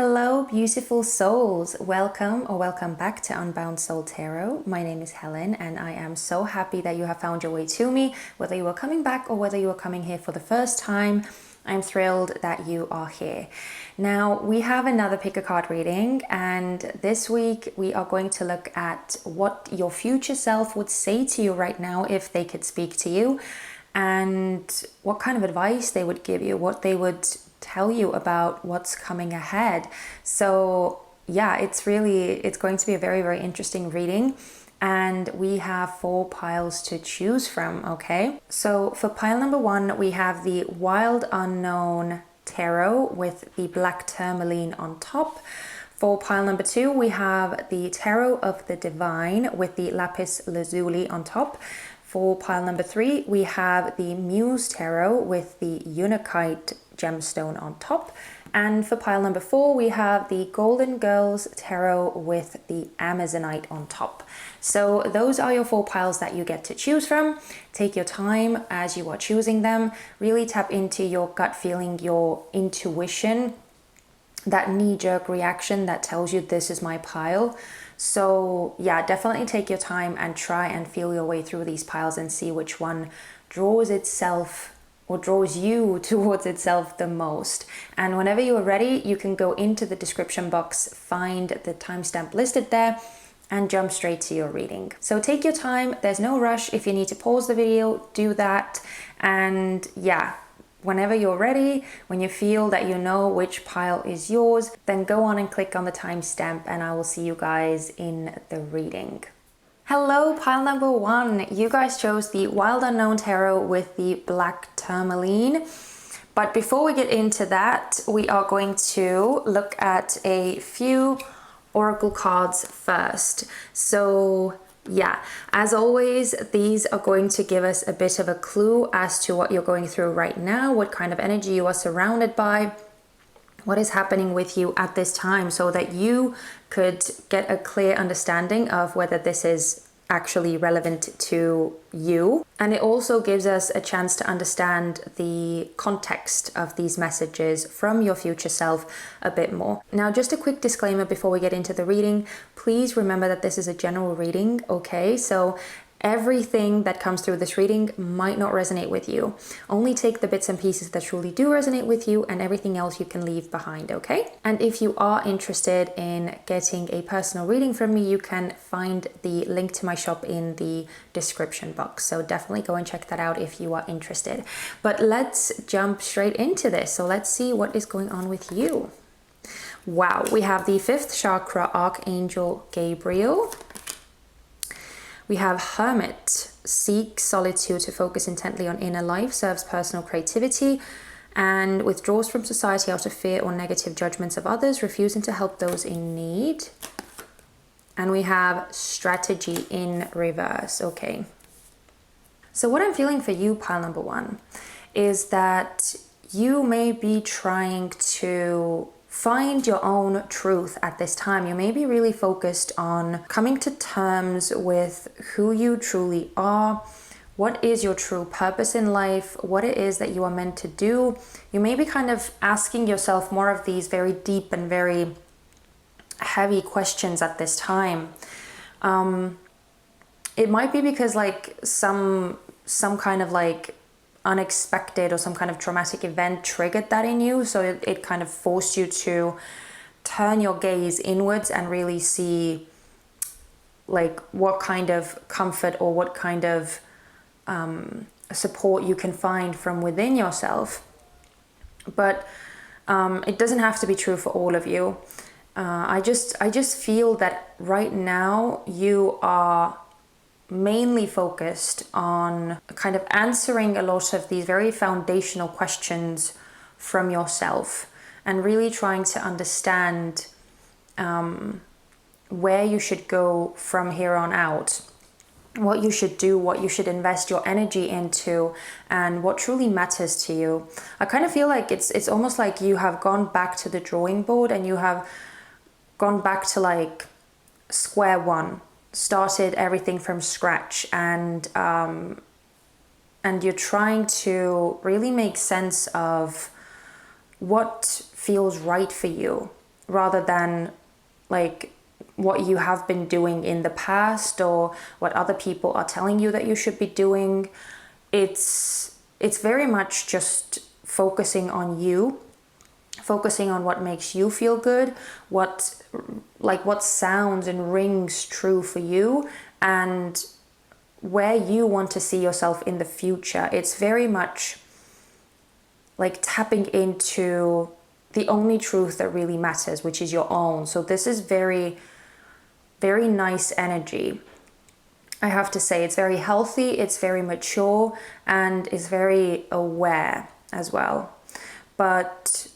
Hello, beautiful souls. Welcome back to Unbound Soul Tarot. My name is Helen, and I am so happy that you have found your way to me, whether you are coming back or whether you are coming here for the first time. I'm thrilled that you are here. Now, we have another pick a card reading, and this week we are going to look at what your future self would say to you right now if they could speak to you, and what kind of advice they would give you, what they would tell you about what's coming ahead. So yeah, it's going to be a very interesting reading, and we have 4 piles to choose from. Okay, so for pile number 1 we have the Wild Unknown Tarot with the black tourmaline on top. For pile number 2 we have the Tarot of the Divine with the Lapis Lazuli on top. For pile number 3 we have the Muse Tarot with the Unakite gemstone on top. And for pile number 4 we have the Golden Girls Tarot with the Amazonite on top. So those are your 4 piles that you get to choose from. Take your time as you are choosing them. Really tap into your gut feeling, your intuition, that knee-jerk reaction that tells you this is my pile. So yeah, definitely take your time and try and feel your way through these piles and see which one draws itself or draws you towards itself the most. And whenever you are ready, you can go into the description box, find the timestamp listed there, and jump straight to your reading. So take your time, there's no rush. If you need to pause the video, do that. And yeah, whenever you're ready, when you feel that you know which pile is yours, then go on and click on the timestamp, and I will see you guys in the reading. Hello, pile number 1. You guys chose the Wild Unknown Tarot with the black tourmaline. But before we get into that, we are going to look at a few oracle cards first. So yeah, as always, these are going to give us a bit of a clue as to what you're going through right now, what kind of energy you are surrounded by, what is happening with you at this time, so that you could get a clear understanding of whether this is actually relevant to you. And it also gives us a chance to understand the context of these messages from your future self a bit more. Now, just a quick disclaimer before we get into the reading. Please remember that this is a general reading, okay? So everything that comes through this reading might not resonate with you. Only take the bits and pieces that truly do resonate with you, and everything else you can leave behind, okay? And if you are interested in getting a personal reading from me, you can find the link to my shop in the description box. So definitely go and check that out if you are interested. But let's jump straight into this. So let's see what is going on with you. Wow, we have the 5th chakra Archangel Gabriel. We have Hermit, seeks solitude to focus intently on inner life, serves personal creativity, and withdraws from society out of fear or negative judgments of others, refusing to help those in need. And we have Strategy in reverse. Okay. So what I'm feeling for you, pile number 1, is that you may be trying to find your own truth at this time. You may be really focused on coming to terms with who you truly are, what is your true purpose in life, what it is that you are meant to do. You may be kind of asking yourself more of these very deep and very heavy questions at this time. It might be because like some kind of like unexpected or some kind of traumatic event triggered that in you, so it kind of forced you to turn your gaze inwards and really see like what kind of comfort or what kind of support you can find from within yourself. But it doesn't have to be true for all of you. I just feel that right now you are mainly focused on kind of answering a lot of these very foundational questions from yourself, and really trying to understand where you should go from here on out, what you should do, what you should invest your energy into, and what truly matters to you. I kind of feel like it's almost like you have gone back to the drawing board, and you have gone back to like square one, started everything from scratch, and you're trying to really make sense of what feels right for you rather than like what you have been doing in the past or what other people are telling you that you should be doing. It's very much just focusing on you, focusing on what makes you feel good, what sounds and rings true for you, and where you want to see yourself in the future. It's very much like tapping into the only truth that really matters, which is your own. So this is very, very nice energy. I have to say, it's very healthy, it's very mature, and it's very aware as well. But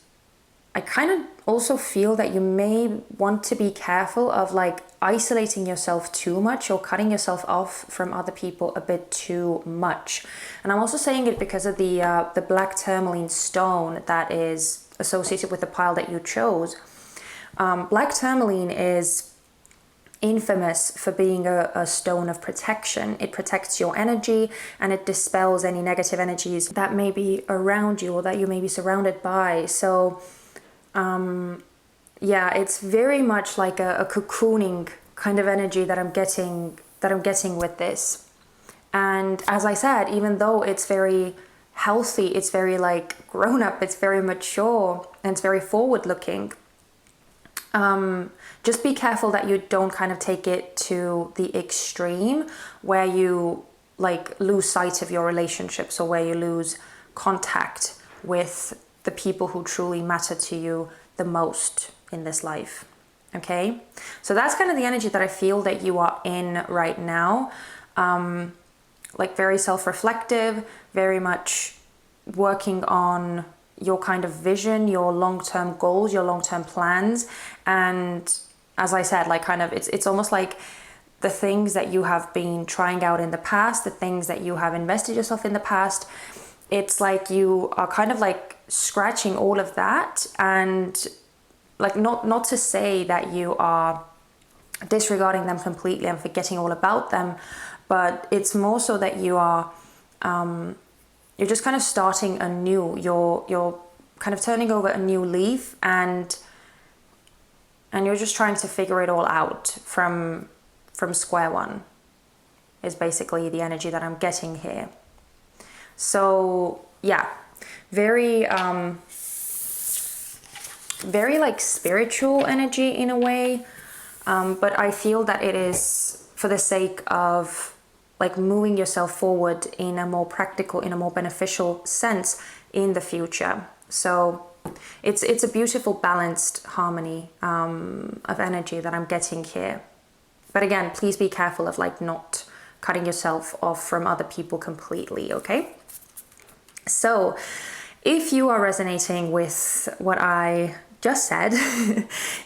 I kind of also feel that you may want to be careful of like isolating yourself too much or cutting yourself off from other people a bit too much. And I'm also saying it because of the black tourmaline stone that is associated with the pile that you chose. Black tourmaline is infamous for being a stone of protection. It protects your energy and it dispels any negative energies that may be around you or that you may be surrounded by. So yeah, it's very much like a cocooning kind of energy that I'm getting with this. And as I said, even though it's very healthy, it's very like grown up, it's very mature, and it's very forward looking, just be careful that you don't kind of take it to the extreme where you like lose sight of your relationships or where you lose contact with the people who truly matter to you the most in this life. Okay, so that's kind of the energy that I feel that you are in right now. Like very self-reflective, very much working on your kind of vision, your long-term goals, your long-term plans. And as I said, like kind of it's almost like the things that you have been trying out in the past, the things that you have invested yourself in the past, it's like you are kind of like scratching all of that. And like not to say that you are disregarding them completely and forgetting all about them, but it's more so that you are you're just kind of starting anew. You're kind of turning over a new leaf, and you're just trying to figure it all out from square one, is basically the energy that I'm getting here. So yeah, very very like spiritual energy in a way, but I feel that it is for the sake of like moving yourself forward in a more practical, in a more beneficial sense in the future. So it's a beautiful balanced harmony of energy that I'm getting here. But again, please be careful of like not cutting yourself off from other people completely, okay? So if you are resonating with what I just said,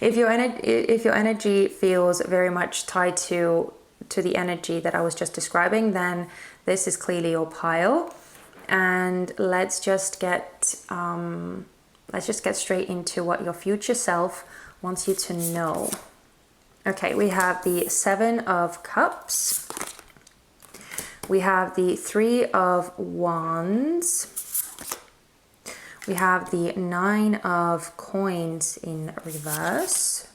if your energy feels very much tied to the energy that I was just describing, then this is clearly your pile. And let's just get straight into what your future self wants you to know. Okay, we have the 7 of Cups. We have the 3 of Wands. We have the 9 of Coins in reverse.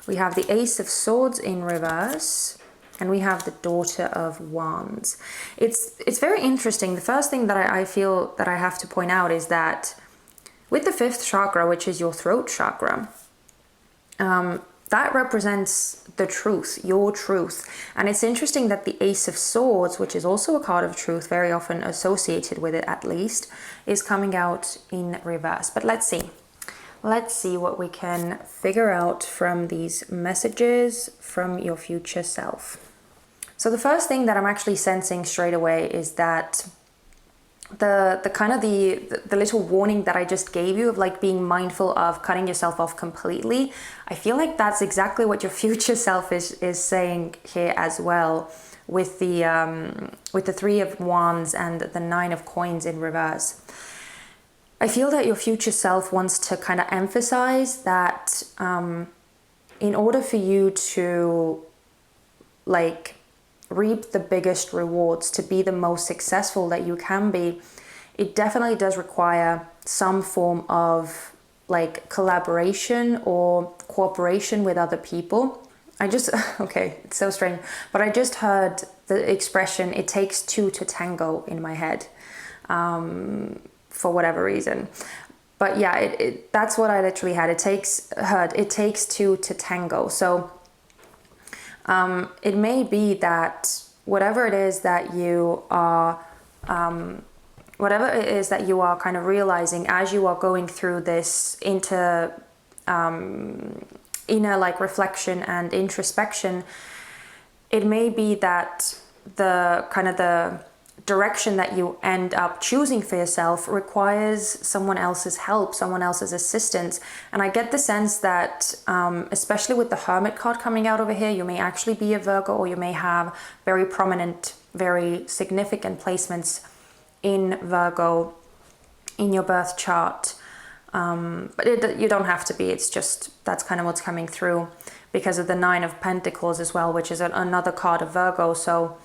We have the Ace of Swords in reverse. And we have the Daughter of Wands. It's very interesting. The first thing that I feel that I have to point out is that with the 5th chakra, which is your throat chakra, that represents the truth, your truth. And it's interesting that the Ace of Swords, which is also a card of truth, very often associated with it at least, is coming out in reverse. But let's see. Let's see what we can figure out from these messages from your future self. So the first thing that I'm actually sensing straight away is that the kind of the little warning that I just gave you of like being mindful of cutting yourself off completely, I feel like that's exactly what your future self is saying here as well, with the 3 of Wands and the 9 of Coins in reverse. I feel that your future self wants to kind of emphasize that in order for you to like reap the biggest rewards, to be the most successful that you can be, it definitely does require some form of like collaboration or cooperation with other people. Okay, it's so strange, but I just heard the expression, it takes two to tango in my head, for whatever reason. But yeah, that's what I literally had. It takes two to tango. So it may be that whatever it is that you are kind of realizing as you are going through this inner like reflection and introspection, it may be that the direction that you end up choosing for yourself requires someone else's help, someone else's assistance. And I get the sense that, especially with the Hermit card coming out over here, you may actually be a Virgo, or you may have very prominent, very significant placements in Virgo in your birth chart. But you don't have to be, it's just, that's kind of what's coming through because of the Nine of Pentacles as well, which is another card of Virgo. So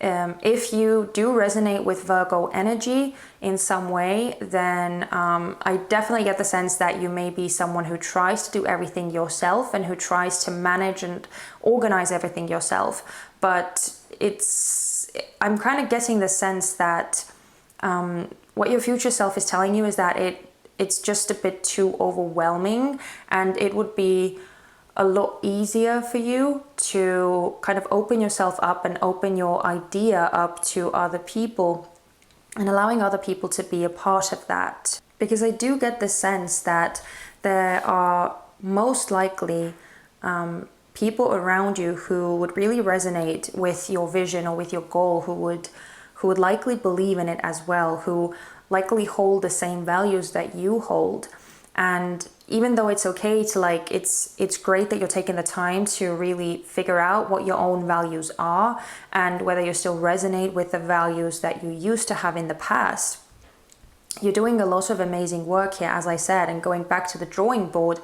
if you do resonate with Virgo energy in some way, then I definitely get the sense that you may be someone who tries to do everything yourself and who tries to manage and organize everything yourself. But I'm kind of getting the sense that what your future self is telling you is that it's just a bit too overwhelming, and it would be a lot easier for you to kind of open yourself up and open your idea up to other people and allowing other people to be a part of that. Because I do get the sense that there are most likely people around you who would really resonate with your vision or with your goal, who would likely believe in it as well, who likely hold the same values that you hold. And even though it's okay to it's great that you're taking the time to really figure out what your own values are and whether you still resonate with the values that you used to have in the past. You're doing a lot of amazing work here, as I said, and going back to the drawing board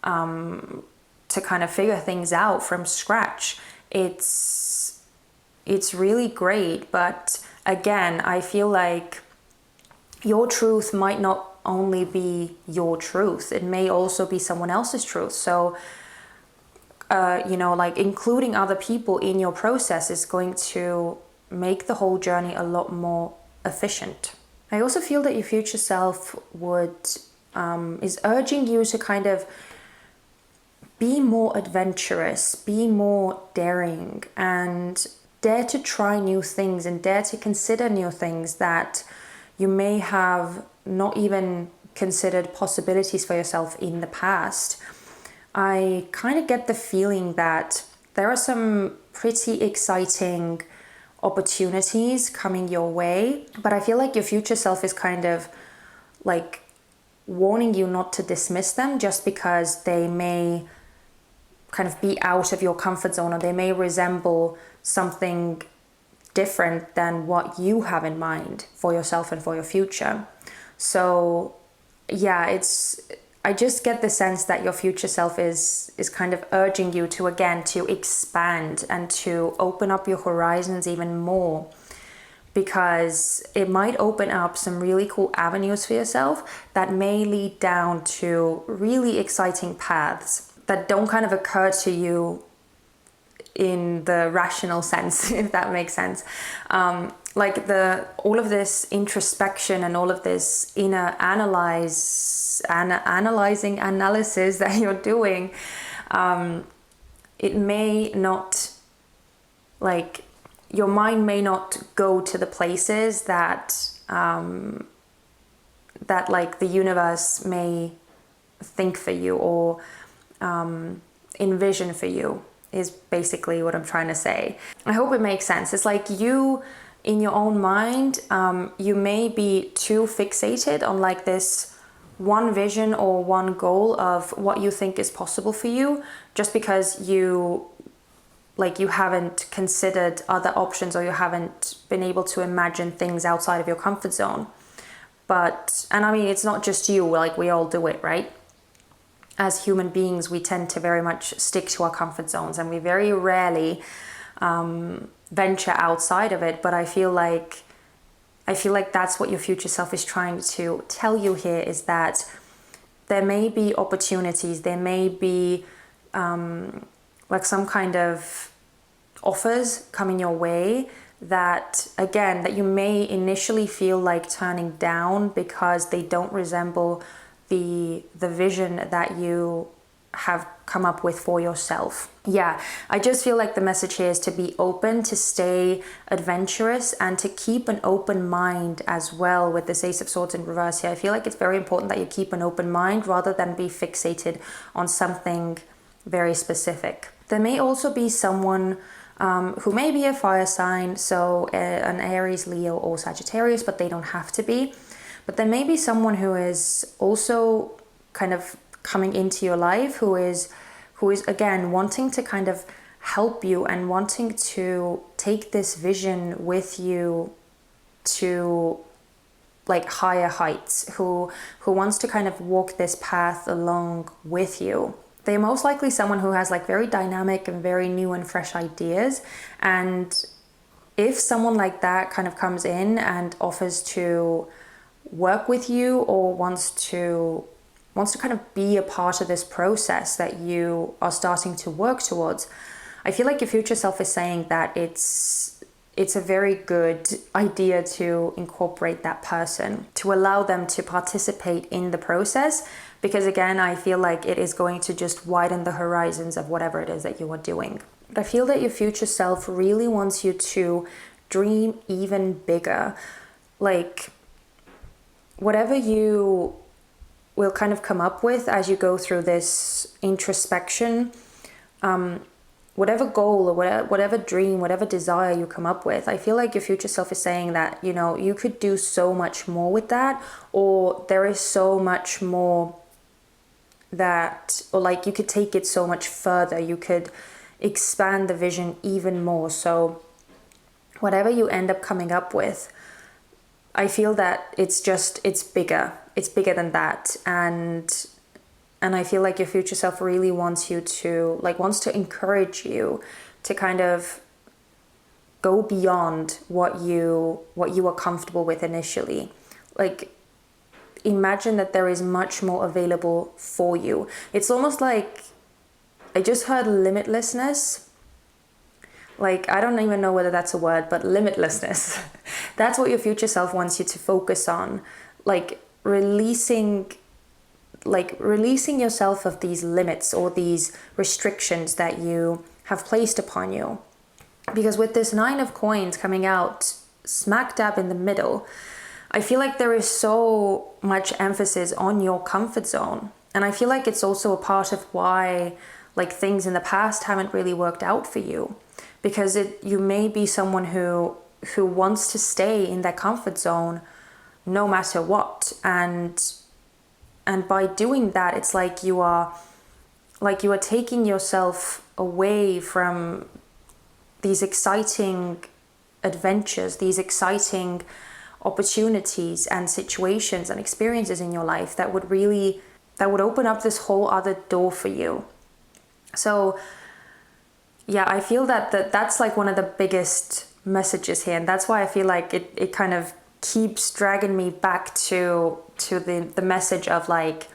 to kind of figure things out from scratch. It's really great, but again, I feel like your truth might not only be your truth. It may also be someone else's truth. So, including other people in your process is going to make the whole journey a lot more efficient. I also feel that your future self is urging you to kind of be more adventurous, be more daring, and dare to try new things and dare to consider new things that you may have not even considered possibilities for yourself in the past. I kind of get the feeling that there are some pretty exciting opportunities coming your way, but I feel like your future self is kind of like warning you not to dismiss them just because they may kind of be out of your comfort zone, or they may resemble something different than what you have in mind for yourself and for your future. So yeah, I just get the sense that your future self is kind of urging you to expand and to open up your horizons even more, because it might open up some really cool avenues for yourself that may lead down to really exciting paths that don't kind of occur to you in the rational sense, if that makes sense. All of this introspection and all of this inner analysis that you're doing, it may not, your mind may not go to the places that the universe may think for you or envision for you, is basically what I'm trying to say. I hope it makes sense. It's like you, in your own mind, you may be too fixated on this one vision or one goal of what you think is possible for you, just because you haven't considered other options, or you haven't been able to imagine things outside of your comfort zone. And I mean, it's not just you, we all do it, right? As human beings, we tend to very much stick to our comfort zones, and we very rarely venture outside of it. But I feel like that's what your future self is trying to tell you here, is that there may be opportunities, there may be like some kind of offers coming your way that, again, that you may initially feel like turning down because they don't resemble the vision that you have come up with for yourself. Yeah, I just feel like the message here is to be open, to stay adventurous, and to keep an open mind as well. With this Ace of Swords in reverse here, I feel like it's very important that you keep an open mind rather than be fixated on something very specific. There may also be someone who may be a fire sign, so an Aries, Leo, or Sagittarius, but they don't have to be. But there may be someone who is also kind of coming into your life who is again wanting to kind of help you and wanting to take this vision with you to like higher heights, who wants to kind of walk this path along with you. They're most likely someone who has like very dynamic and very new and fresh ideas. And if someone like that kind of comes in and offers to work with you or wants to kind of be a part of this process that you are starting to work towards, I feel like your future self is saying that it's a very good idea to incorporate that person, to allow them to participate in the process, because again, I feel like it is going to just widen the horizons of whatever it is that you are doing. But I feel that your future self really wants you to dream even bigger. Like, whatever you will kind of come up with as you go through this introspection, whatever goal or whatever dream, whatever desire you come up with, I feel like your future self is saying that, you know, you could do so much more with that, or there is so much more that, or like you could take it so much further, you could expand the vision even more. So whatever you end up coming up with, I feel that it's bigger than that. And I feel like your future self really wants to encourage you to kind of go beyond what you are comfortable with initially. Like, imagine that there is much more available for you. It's almost like, I just heard limitlessness. Like, I don't even know whether that's a word, but limitlessness. That's what your future self wants you to focus on. Like, releasing yourself of these limits or these restrictions that you have placed upon you. Because with this 9 of coins coming out smack dab in the middle, I feel like there is so much emphasis on your comfort zone. And I feel like it's also a part of why like things in the past haven't really worked out for you. Because you may be someone who wants to stay in their comfort zone no matter what. And by doing that, it's like you are taking yourself away from these exciting adventures, these exciting opportunities and situations and experiences in your life that would open up this whole other door for you. So yeah, I feel that's like one of the biggest messages here. And that's why I feel like it kind of keeps dragging me back to the message of like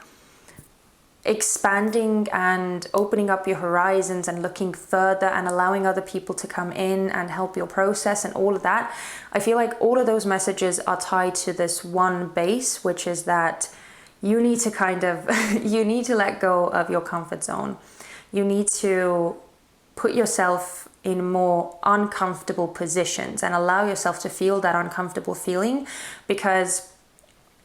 expanding and opening up your horizons and looking further and allowing other people to come in and help your process and all of that. I feel like all of those messages are tied to this one base, which is that you need to you need to let go of your comfort zone. You need to put yourself in more uncomfortable positions and allow yourself to feel that uncomfortable feeling. Because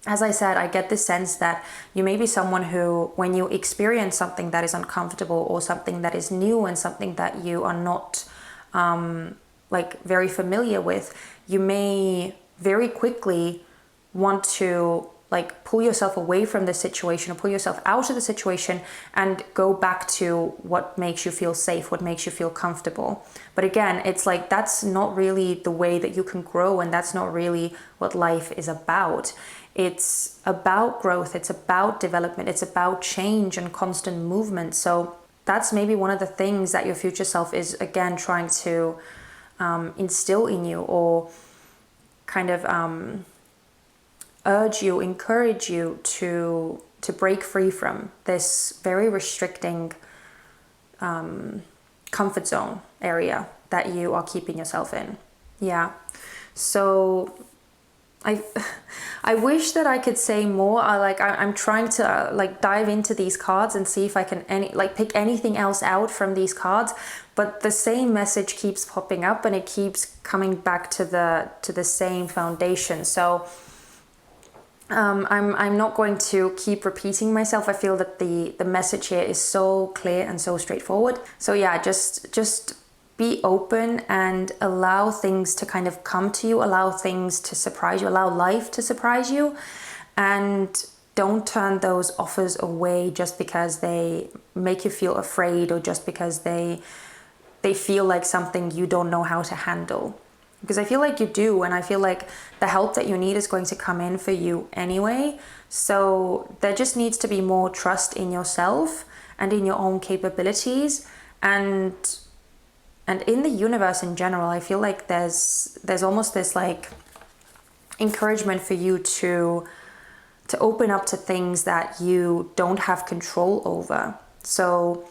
as I said, I get the sense that you may be someone who, when you experience something that is uncomfortable or something that is new and something that you are not like very familiar with, you may very quickly want to like pull yourself away from the situation or pull yourself out of the situation and go back to what makes you feel safe, what makes you feel comfortable. But again, it's like that's not really the way that you can grow, and that's not really what life is about. It's about growth, it's about development, it's about change and constant movement. So that's maybe one of the things that your future self is again trying to instill in you, or kind of urge you, encourage you to to break free from this very restricting comfort zone area that you are keeping yourself in. Yeah. So I wish that I could say more. I'm trying to like dive into these cards and see if I can pick anything else out from these cards, but the same message keeps popping up and it keeps coming back to the same foundation. So I'm not going to keep repeating myself. I feel that the message here is so clear and so straightforward. So yeah, just be open and allow things to kind of come to you, allow things to surprise you, allow life to surprise you, and don't turn those offers away just because they make you feel afraid or just because they feel like something you don't know how to handle. Because I feel like you do, and I feel like the help that you need is going to come in for you anyway. So there just needs to be more trust in yourself and in your own capabilities, and in the universe in general. I feel like there's almost this like encouragement for you to open up to things that you don't have control over. So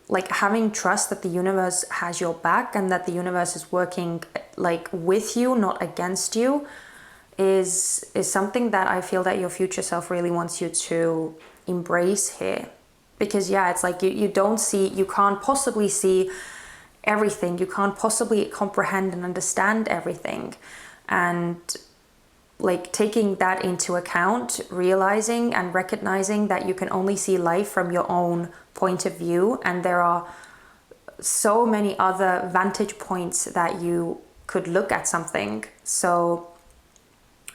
like having trust that the universe has your back and that the universe is working like with you, not against you, is something that I feel that your future self really wants you to embrace here. Because yeah, it's like you can't possibly see everything, you can't possibly comprehend and understand everything, and like taking that into account, realizing and recognizing that you can only see life from your own point of view, and there are so many other vantage points that you could look at something. So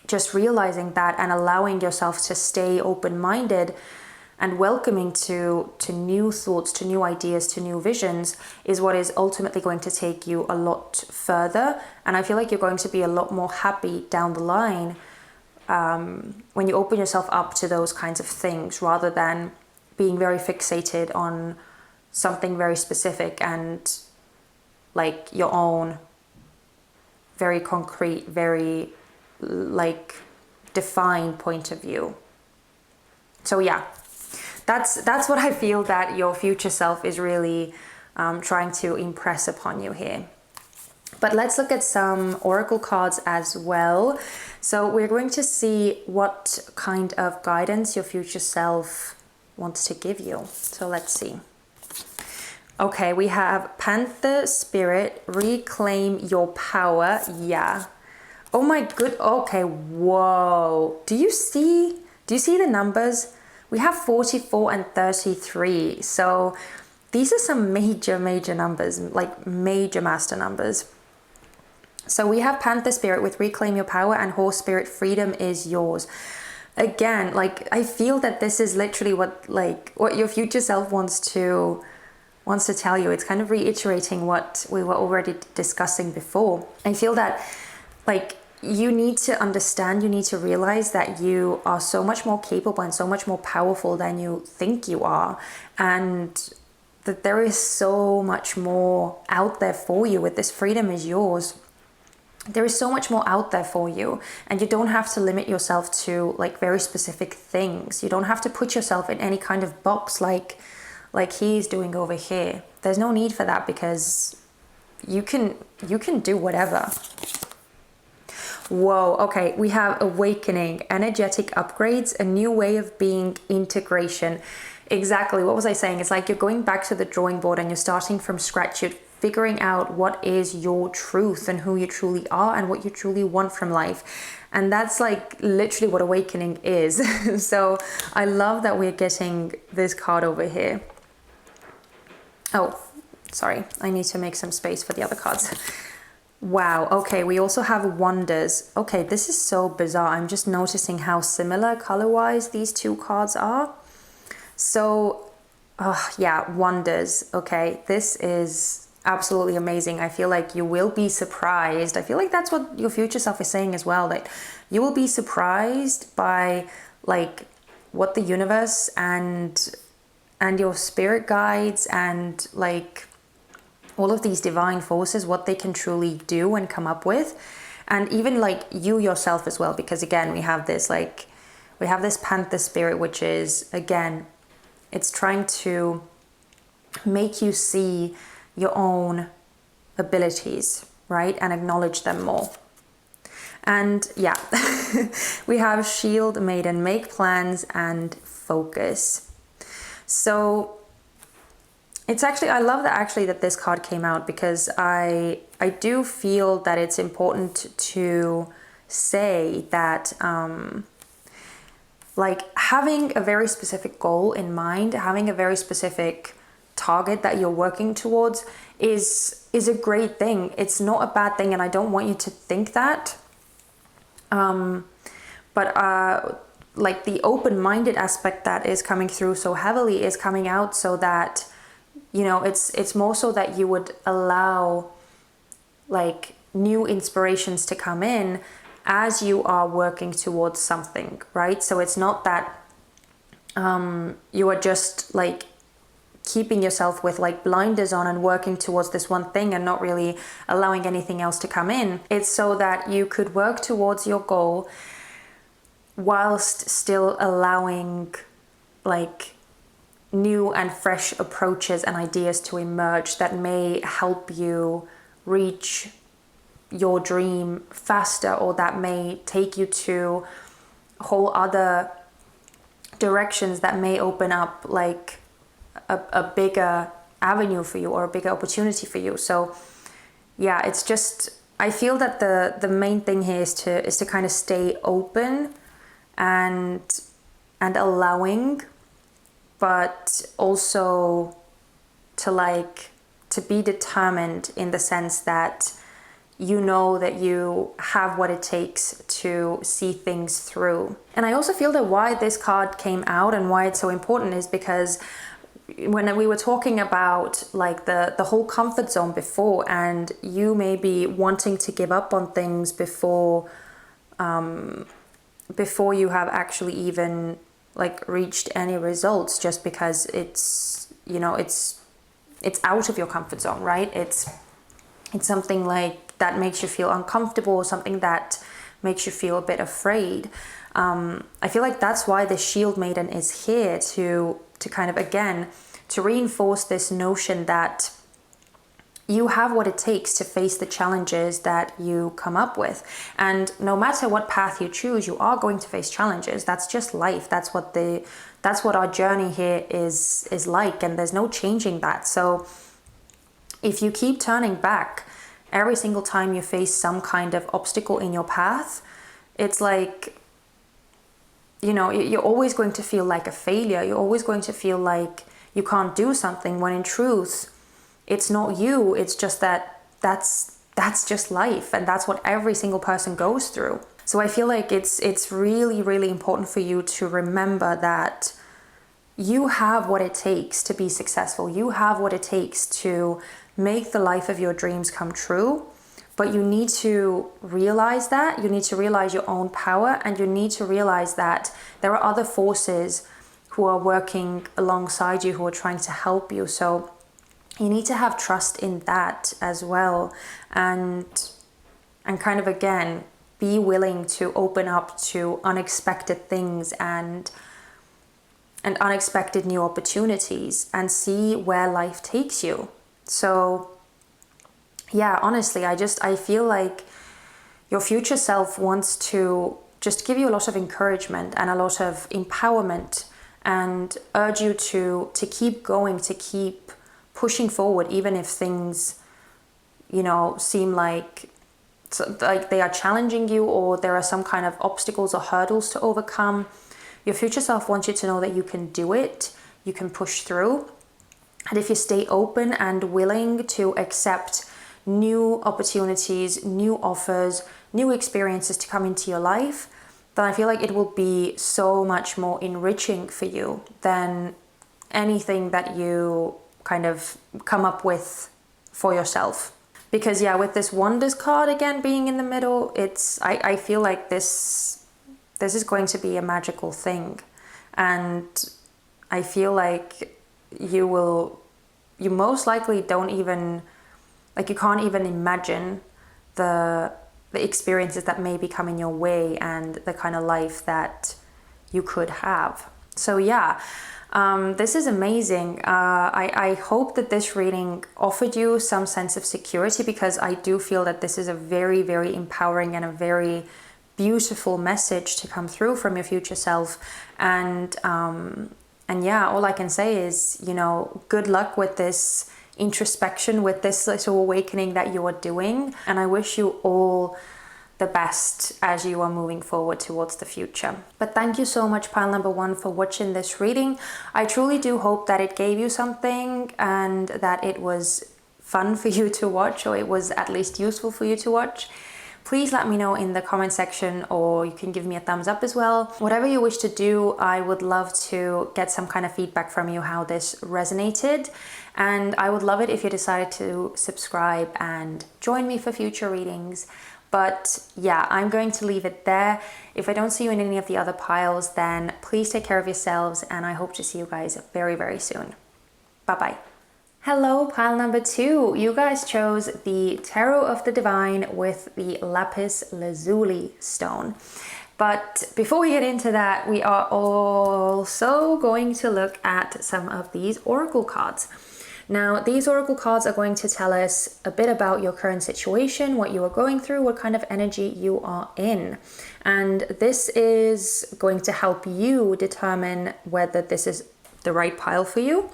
just realizing that and allowing yourself to stay open-minded and welcoming to new thoughts, to new ideas, to new visions is what is ultimately going to take you a lot further. And I feel like you're going to be a lot more happy down the line when you open yourself up to those kinds of things, rather than being very fixated on something very specific and like your own very concrete, very like defined point of view. So yeah, that's what I feel that your future self is really trying to impress upon you here. But let's look at some oracle cards as well. So we're going to see what kind of guidance your future self wants to give you. So let's see. Okay, we have Panther Spirit, reclaim your power. Yeah. Oh my good. Okay, whoa. Do you see the numbers? We have 44 and 33. So these are some major numbers, like major master numbers. So we have Panther Spirit with reclaim your power, and Horse Spirit, freedom is yours. Again, like I feel that this is literally what your future self wants to tell you. It's kind of reiterating what we were already discussing before. I feel that like you need to understand, you need to realize that you are so much more capable and so much more powerful than you think you are, and that there is so much more out there for you. With this freedom is yours, there is so much more out there for you, and you don't have to limit yourself to like very specific things. You don't have to put yourself in any kind of box like he's doing over here. There's no need for that, because you can do whatever. Whoa, okay, we have awakening, energetic upgrades, a new way of being, integration. Exactly, what was I saying? It's like you're going back to the drawing board and you're starting from scratch. You're figuring out what is your truth and who you truly are and what you truly want from life. And that's like literally what awakening is. So I love that we're getting this card over here. Oh, sorry, I need to make some space for the other cards. Wow, okay, we also have wonders. Okay, this is so bizarre. I'm just noticing how similar color-wise these two cards are. So, yeah, wonders. Okay, this is absolutely amazing. I feel like you will be surprised. I feel like that's what your future self is saying as well, that you will be surprised by like what the universe and your spirit guides and like all of these divine forces, what they can truly do and come up with. And even like you yourself as well, because again, we have this like we have this Panther spirit, which is, again, it's trying to make you see your own abilities, right? And acknowledge them more. And yeah, we have Shield Maiden, make plans and focus. So it's actually, I love that actually that this card came out, because I do feel that it's important to say that like having a very specific goal in mind, having a very specific target that you're working towards is a great thing. It's not a bad thing, and I don't want you to think that. But like the open-minded aspect that is coming through so heavily is coming out so that, you know, it's more so that you would allow like new inspirations to come in as you are working towards something, right? So it's not that you are just like keeping yourself with like blinders on and working towards this one thing and not really allowing anything else to come in. It's so that you could work towards your goal whilst still allowing like new and fresh approaches and ideas to emerge that may help you reach your dream faster, or that may take you to whole other directions that may open up like a bigger avenue for you or a bigger opportunity for you. So yeah, it's just, I feel that the main thing here is to kind of stay open and allowing, but also to be determined in the sense that you know that you have what it takes to see things through. And I also feel that why this card came out and why it's so important is because when we were talking about like the whole comfort zone before, and you may be wanting to give up on things before you have actually even like reached any results, just because it's, you know, it's out of your comfort zone, right? It's something like that makes you feel uncomfortable, or something that makes you feel a bit afraid. I feel like that's why the Shield Maiden is here to kind of, again, to reinforce this notion that you have what it takes to face the challenges that you come up with. And no matter what path you choose, you are going to face challenges. That's just life. That's what our journey here is like, and there's no changing that. So if you keep turning back every single time you face some kind of obstacle in your path, it's like, you know, you're always going to feel like a failure. You're always going to feel like you can't do something, when in truth, it's not you. It's just that's just life, and that's what every single person goes through. So I feel like it's really, really important for you to remember that you have what it takes to be successful. You have what it takes to make the life of your dreams come true. But you need to realize that. You need to realize your own power, and you need to realize that there are other forces who are working alongside you, who are trying to help you. So you need to have trust in that as well, and kind of, again, be willing to open up to unexpected things and unexpected new opportunities, and see where life takes you. So yeah, honestly, I feel like your future self wants to just give you a lot of encouragement and a lot of empowerment, and urge you to keep going, to keep pushing forward, even if things, you know, seem like they are challenging you, or there are some kind of obstacles or hurdles to overcome. Your future self wants you to know that you can do it, you can push through. And if you stay open and willing to accept new opportunities, new offers, new experiences to come into your life, then I feel like it will be so much more enriching for you than anything that you kind of come up with for yourself. Because yeah, with this Wonders card again being in the middle, I feel like this is going to be a magical thing. And I feel like you most likely don't even, like, you can't even imagine the experiences that may be coming your way, and the kind of life that you could have. So yeah, this is amazing. I hope that this reading offered you some sense of security, because I do feel that this is a very, very empowering and a very beautiful message to come through from your future self. And yeah, all I can say is, you know, good luck with this introspection, with this little awakening that you are doing. And I wish you all the best as you are moving forward towards the future. But thank you so much, pile number 1, for watching this reading. I truly do hope that it gave you something and that it was fun for you to watch, or it was at least useful for you to watch. Please let me know in the comment section, or you can give me a thumbs up as well. Whatever you wish to do, I would love to get some kind of feedback from you how this resonated. And I would love it if you decided to subscribe and join me for future readings. But yeah, I'm going to leave it there. If I don't see you in any of the other piles, then please take care of yourselves, and I hope to see you guys very, very soon. Bye-bye. Hello, pile number 2. You guys chose the Tarot of the Divine with the Lapis Lazuli stone. But before we get into that, we are also going to look at some of these oracle cards. Now, these oracle cards are going to tell us a bit about your current situation, what you are going through, what kind of energy you are in. And this is going to help you determine whether this is the right pile for you.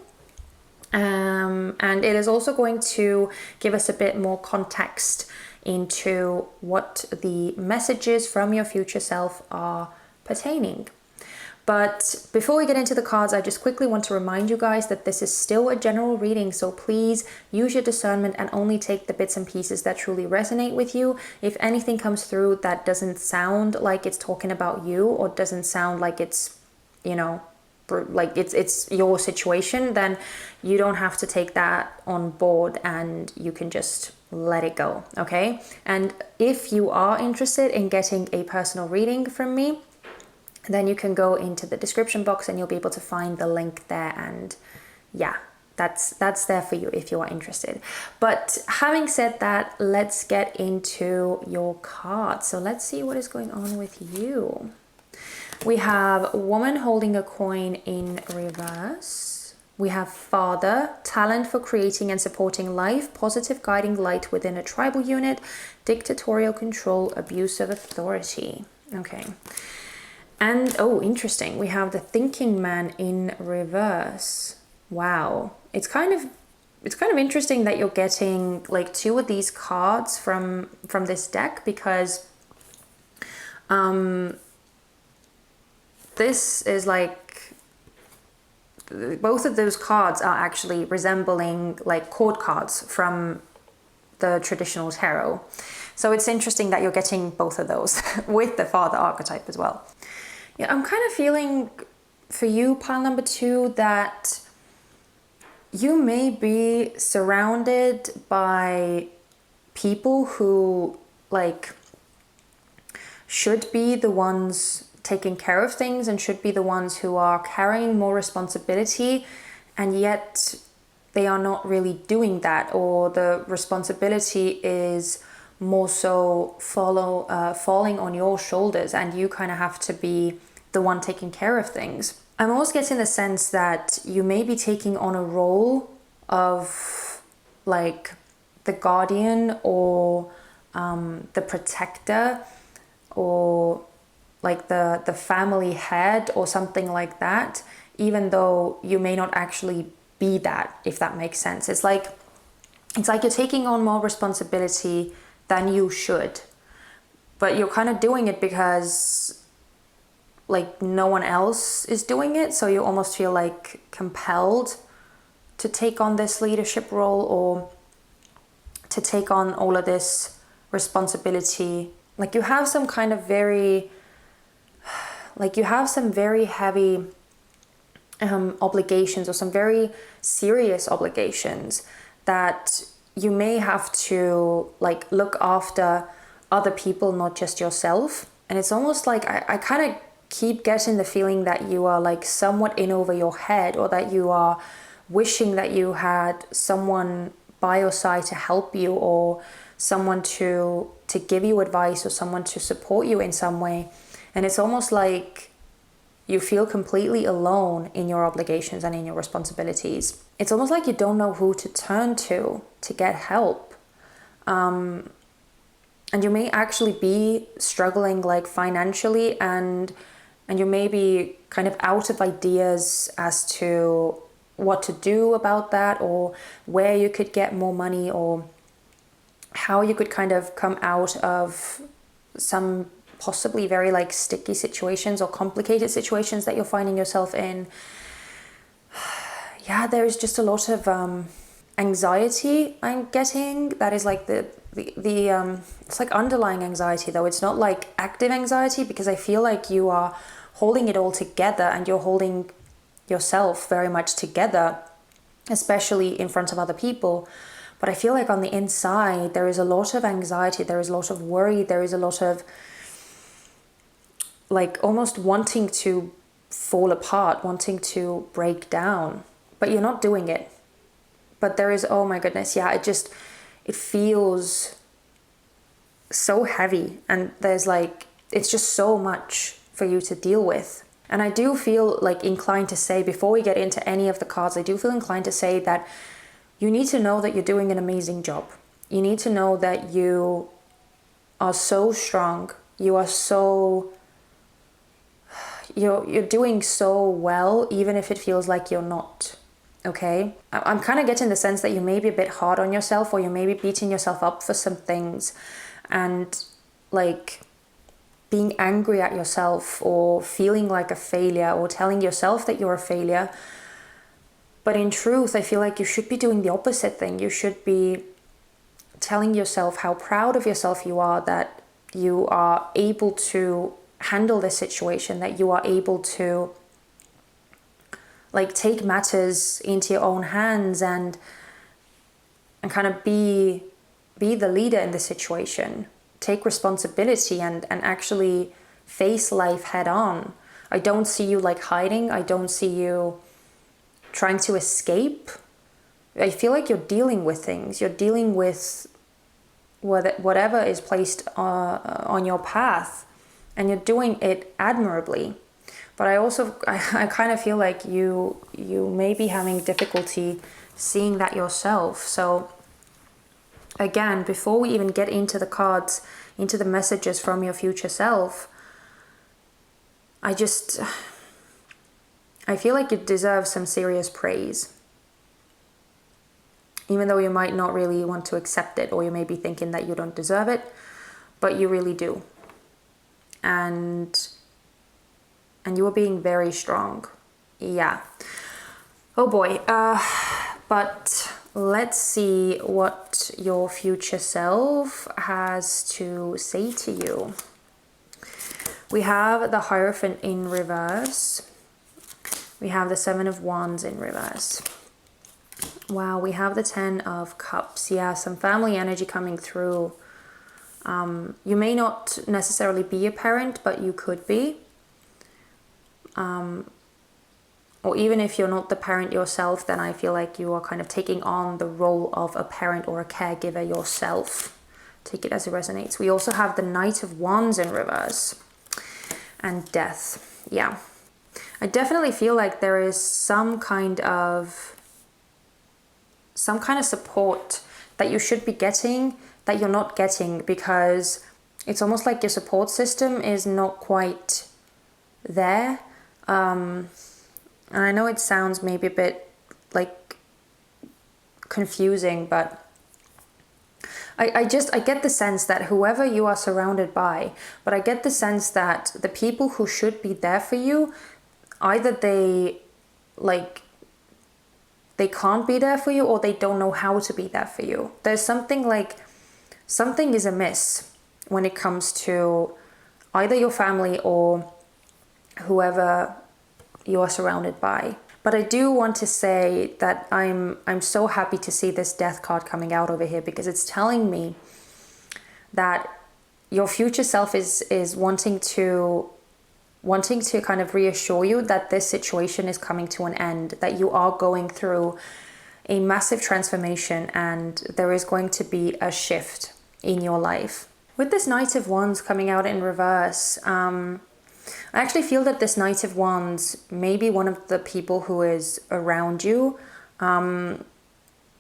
And it is also going to give us a bit more context into what the messages from your future self are pertaining. But before we get into the cards, I just quickly want to remind you guys that this is still a general reading, so please use your discernment and only take the bits and pieces that truly resonate with you. If anything comes through that doesn't sound like it's talking about you, or doesn't sound like it's, you know, like it's your situation, then you don't have to take that on board, and you can just let it go, okay? And if you are interested in getting a personal reading from me, then you can go into the description box and you'll be able to find the link there. And yeah, that's there for you if you are interested. But having said that, let's get into your cards. So let's see what is going on with you. We have woman holding a coin in reverse. We have father, talent for creating and supporting life, positive guiding light within a tribal unit, dictatorial control, abuse of authority. Okay. And oh, interesting, we have the thinking man in reverse. Wow. It's kind of interesting that you're getting like 2 of these cards from this deck, because this is like, both of those cards are actually resembling like court cards from the traditional tarot. So it's interesting that you're getting both of those with the father archetype as well. Yeah, I'm kind of feeling for you, pile number 2, that you may be surrounded by people who like should be the ones taking care of things and should be the ones who are carrying more responsibility, and yet they are not really doing that, or the responsibility is more so falling on your shoulders, and you kind of have to be the one taking care of things. I'm almost getting the sense that you may be taking on a role of like the guardian, or the protector, or like the family head or something like that, even though you may not actually be that, if that makes sense. It's like you're taking on more responsibility than you should, but you're kind of doing it because like no one else is doing it, so you almost feel like compelled to take on this leadership role, or to take on all of this responsibility. Like you have some kind of very, like you have some very heavy obligations, or some very serious obligations that you may have to like look after other people, not just yourself. And it's almost like I kind of keep getting the feeling that you are like somewhat in over your head, or that you are wishing that you had someone by your side to help you, or someone to give you advice, or someone to support you in some way. And it's almost like you feel completely alone in your obligations and in your responsibilities. It's almost like you don't know who to turn to get help. And you may actually be struggling like financially, and you may be kind of out of ideas as to what to do about that, or where you could get more money, or how you could kind of come out of some possibly very like sticky situations or complicated situations that you're finding yourself in. Yeah, there's just a lot of anxiety I'm getting. That is like the it's like underlying anxiety, though it's not like active anxiety, because I feel like you are holding it all together and you're holding yourself very much together, especially in front of other people. But I feel like on the inside there is a lot of anxiety, there is a lot of worry, there is a lot of like almost wanting to fall apart, wanting to break down, but you're not doing it. But there is, oh my goodness, yeah, it feels so heavy, and there's like, it's just so much for you to deal with. And I do feel like inclined to say, before we get into any of the cards, I do feel inclined to say that you need to know that you're doing an amazing job. You need to know that you are so strong. You are so, you're doing so well, even if it feels like you're not. Okay? I'm kind of getting the sense that you may be a bit hard on yourself, or you may be beating yourself up for some things, and like being angry at yourself, or feeling like a failure, or telling yourself that you're a failure. But in truth, I feel like you should be doing the opposite thing. You should be telling yourself how proud of yourself you are, that you are able to handle this situation, that you are able to like take matters into your own hands and kind of be the leader in the situation. Take responsibility and actually face life head on. I don't see you like hiding. I don't see you trying to escape. I feel like you're dealing with things. You're dealing with whatever is placed on your path, and you're doing it admirably. But I kind of feel like you may be having difficulty seeing that yourself. So again, before we even get into the cards, into the messages from your future self, I feel like you deserve some serious praise. Even though you might not really want to accept it, or you may be thinking that you don't deserve it, but you really do. And you are being very strong. Yeah. Oh boy. But let's see what your future self has to say to you. We have the Hierophant in reverse. We have the Seven of Wands in reverse. Wow, we have the Ten of Cups. Yeah, some family energy coming through. You may not necessarily be a parent, but you could be. Or even if you're not the parent yourself, then I feel like you are kind of taking on the role of a parent or a caregiver yourself. Take it as it resonates. We also have the Knight of Wands in reverse. And Death. Yeah. I definitely feel like there is some kind of support that you should be getting that you're not getting, because it's almost like your support system is not quite there. And I know it sounds maybe a bit like confusing, but I get the sense that whoever you are surrounded by, but I get the sense that the people who should be there for you, either they can't be there for you, or they don't know how to be there for you. There's something is amiss when it comes to either your family or whoever you are surrounded by. But I do want to say that I'm so happy to see this Death card coming out over here, because it's telling me that your future self is wanting to kind of reassure you that this situation is coming to an end, that you are going through a massive transformation, and there is going to be a shift in your life. With this Knight of Wands coming out in reverse, I actually feel that this Knight of Wands may be one of the people who is around you. Now,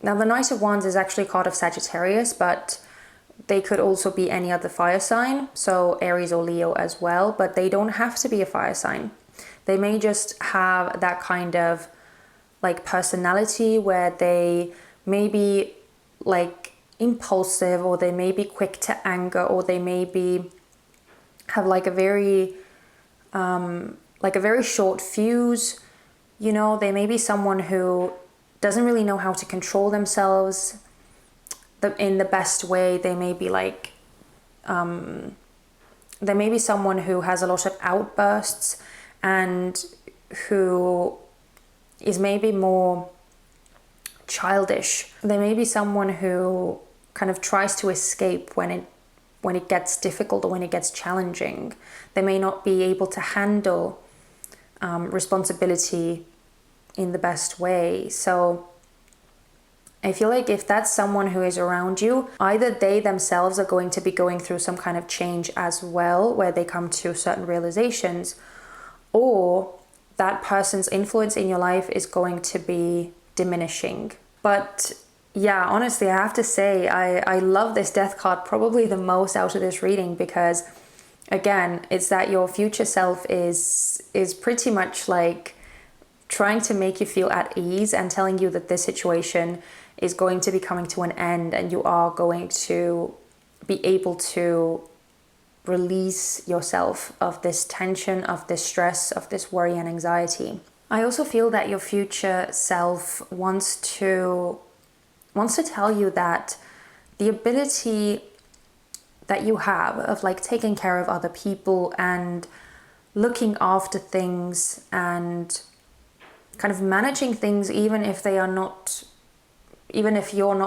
the Knight of Wands is actually a card of Sagittarius, but they could also be any other fire sign, so Aries or Leo as well, but they don't have to be a fire sign. They may just have that kind of like personality where they may be like impulsive, or they may be quick to anger, or they may be have like a very short fuse. You know, they may be someone who doesn't really know how to control themselves in the best way. They may be like there may be someone who has a lot of outbursts and who is maybe more childish. There may be someone who kind of tries to escape when it gets difficult or when it gets challenging. They may not be able to handle responsibility in the best way. So I feel like if that's someone who is around you, either they themselves are going to be going through some kind of change as well, where they come to certain realizations, or that person's influence in your life is going to be diminishing. But yeah, honestly, I have to say, I love this death card probably the most out of this reading, because again, it's that your future self is pretty much like trying to make you feel at ease and telling you that this situation is going to be coming to an end, and you are going to be able to release yourself of this tension, of this stress, of this worry and anxiety. I also feel that your future self wants to tell you that the ability that you have of like taking care of other people and looking after things and kind of managing things, even if you're not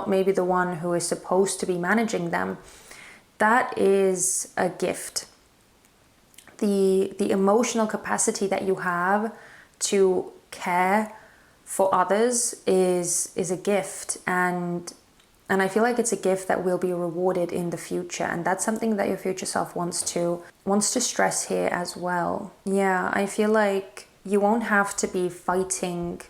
maybe the one who is supposed to be managing them, that is a gift. The emotional capacity that you have to care for others is a gift, and I feel like it's a gift that will be rewarded in the future, and that's something that your future self wants to stress here as well. Yeah, I feel like you won't have to be fighting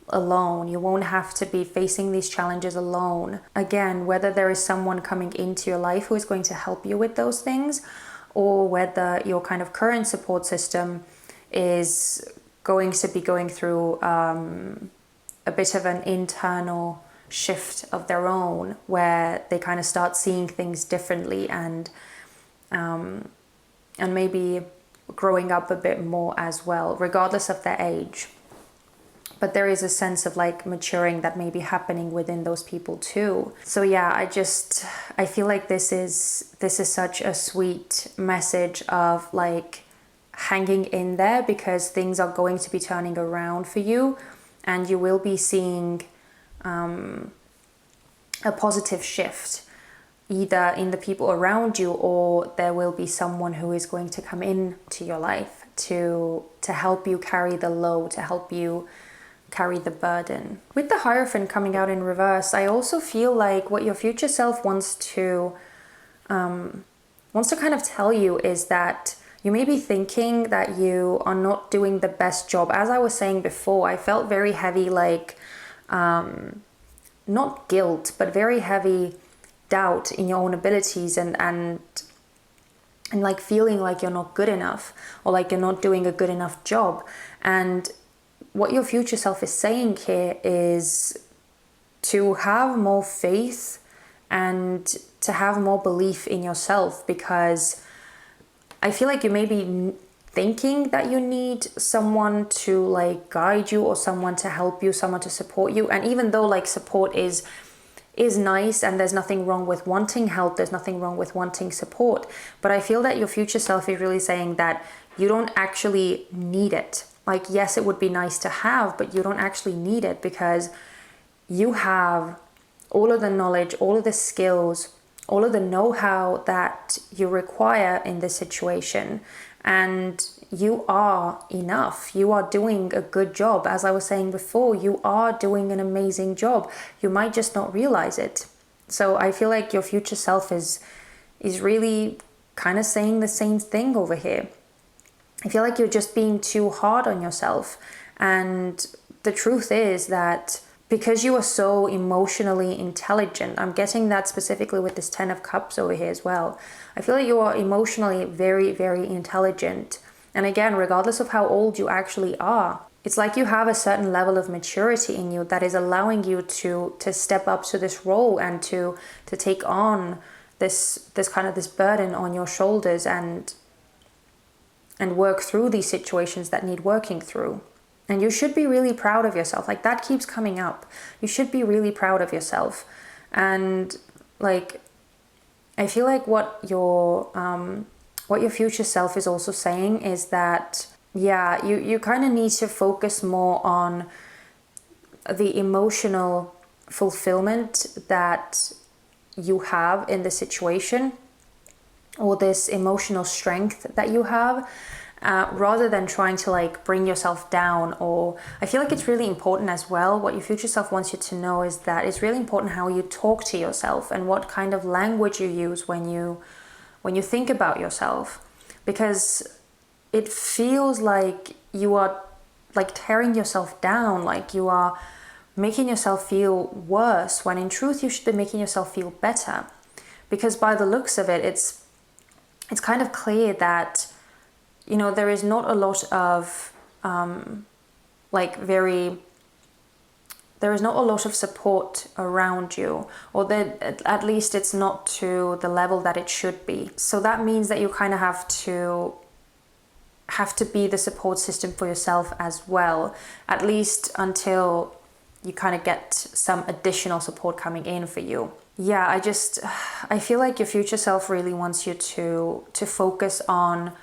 alone. You won't have to be facing these challenges alone. Again, whether there is someone coming into your life who is going to help you with those things, or whether your kind of current support system is going to be going through a bit of an internal shift of their own, where they kind of start seeing things differently and maybe growing up a bit more as well, regardless of their age. But there is a sense of like maturing that may be happening within those people too. So yeah, I feel like this is such a sweet message of like hanging in there, because things are going to be turning around for you, and you will be seeing a positive shift either in the people around you, or there will be someone who is going to come into your life to help you carry the load, to help you carry the burden. With the Hierophant coming out in reverse, I also feel like what your future self wants to kind of tell you is that you may be thinking that you are not doing the best job. As I was saying before, I felt very heavy, like not guilt, but very heavy doubt in your own abilities, and like feeling like you're not good enough, or like you're not doing a good enough job. And what your future self is saying here is to have more faith and to have more belief in yourself, because I feel like you may be thinking that you need someone to like guide you, or someone to help you, someone to support you. And even though like support is nice, and there's nothing wrong with wanting help, there's nothing wrong with wanting support, but I feel that your future self is really saying that you don't actually need it. Like, yes, it would be nice to have, but you don't actually need it, because you have all of the knowledge, all of the skills, all of the know-how that you require in this situation. And you are enough. You are doing a good job. As I was saying before, you are doing an amazing job. You might just not realize it. So I feel like your future self is really kind of saying the same thing over here. I feel like you're just being too hard on yourself. And the truth is that because you are so emotionally intelligent, I'm getting that specifically with this 10 of Cups over here as well. I feel like you are emotionally very, very intelligent. And again, regardless of how old you actually are, it's like you have a certain level of maturity in you that is allowing you to step up to this role and to take on this kind of this burden on your shoulders and work through these situations that need working through. And you should be really proud of yourself. Like, that keeps coming up. You should be really proud of yourself. And like, I feel like what your future self is also saying is that, yeah, you kind of need to focus more on the emotional fulfillment that you have in the situation, or this emotional strength that you have, rather than trying to like bring yourself down. Or I feel like it's really important as well, what your future self wants you to know is that it's really important how you talk to yourself and what kind of language you use when you think about yourself, because it feels like you are like tearing yourself down, like you are making yourself feel worse, when in truth you should be making yourself feel better. Because by the looks of it, it's kind of clear that, you know, there is not a lot of there is not a lot of support around you, or that at least it's not to the level that it should be. So that means that you kind of have to be the support system for yourself as well, at least until you kind of get some additional support coming in for you. Yeah, I feel like your future self really wants you to focus on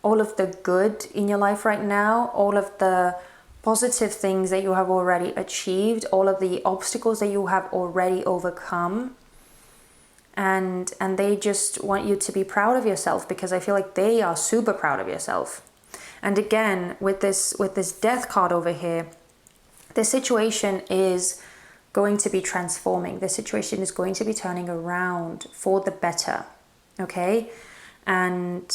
all of the good in your life right now, all of the positive things that you have already achieved, all of the obstacles that you have already overcome. And they just want you to be proud of yourself, because I feel like they are super proud of yourself. And again, with this Death card over here, the situation is going to be transforming. The situation is going to be turning around for the better. Okay? And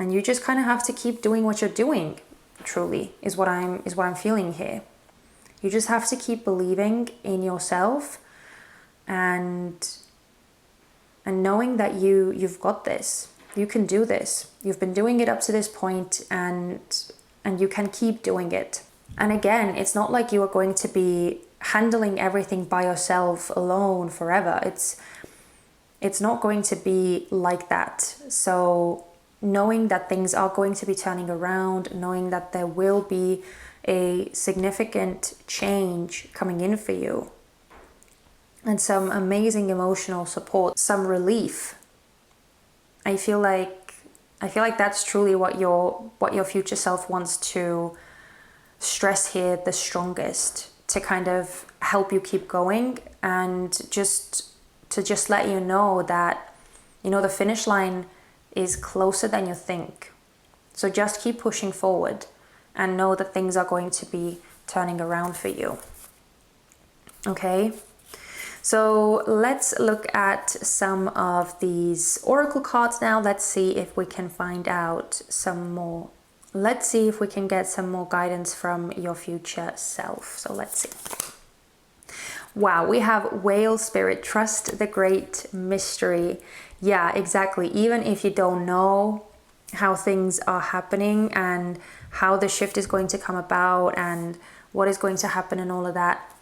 you just kind of have to keep doing what you're doing, truly, is what I'm feeling here. You just have to keep believing in yourself and knowing that you've got this. You can do this. You've been doing it up to this point, and you can keep doing it. And again, it's not like you are going to be handling everything by yourself alone forever. It's not going to be like that. So knowing that things are going to be turning around, knowing that there will be a significant change coming in for you, and some amazing emotional support, some relief. I feel like that's truly what your future self wants to stress here the strongest, to kind of help you keep going, and just let you know that, you know, the finish line is closer than you think. So just keep pushing forward and know that things are going to be turning around for you. Okay? So let's look at some of these oracle cards now. Let's see if we can find out some more. Let's see if we can get some more guidance from your future self. So let's see. Wow, we have Whale Spirit, trust the great mystery. Yeah, exactly. Even if you don't know how things are happening and how the shift is going to come about and what is going to happen and all of that,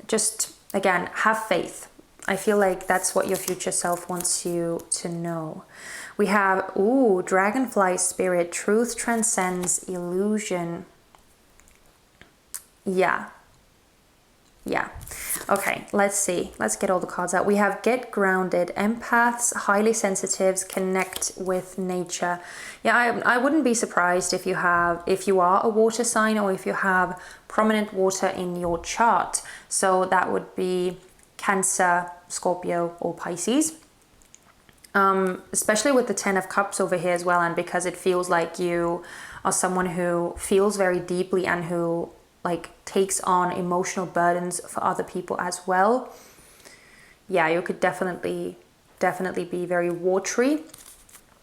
just, again, have faith. I feel like that's what your future self wants you to know. We have, Dragonfly Spirit, truth transcends illusion. Yeah. Okay, let's see. Let's get all the cards out. We have get grounded, empaths, highly sensitives, connect with nature. Yeah, I wouldn't be surprised if you are a water sign, or if you have prominent water in your chart. So that would be Cancer, Scorpio, or Pisces. Especially with the 10 of Cups over here as well, and because it feels like you are someone who feels very deeply and who like takes on emotional burdens for other people as well. Yeah, you could definitely be very watery.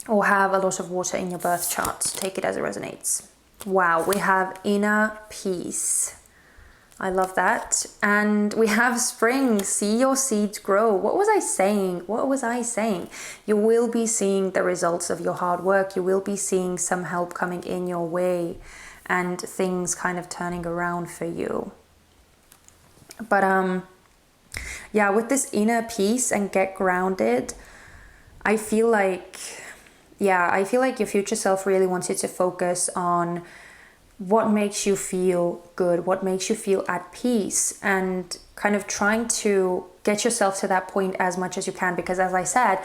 or have a lot of water in your birth chart. Take it as it resonates. Wow, we have inner peace. I love that. And we have spring. See your seeds grow. What was I saying? What was I saying? You will be seeing the results of your hard work. You will be seeing some help coming in your way and things kind of turning around for you. But yeah, with this inner peace and get grounded, I feel like your future self really wants you to focus on what makes you feel good, what makes you feel at peace, and kind of trying to get yourself to that point as much as you can. Because as I said,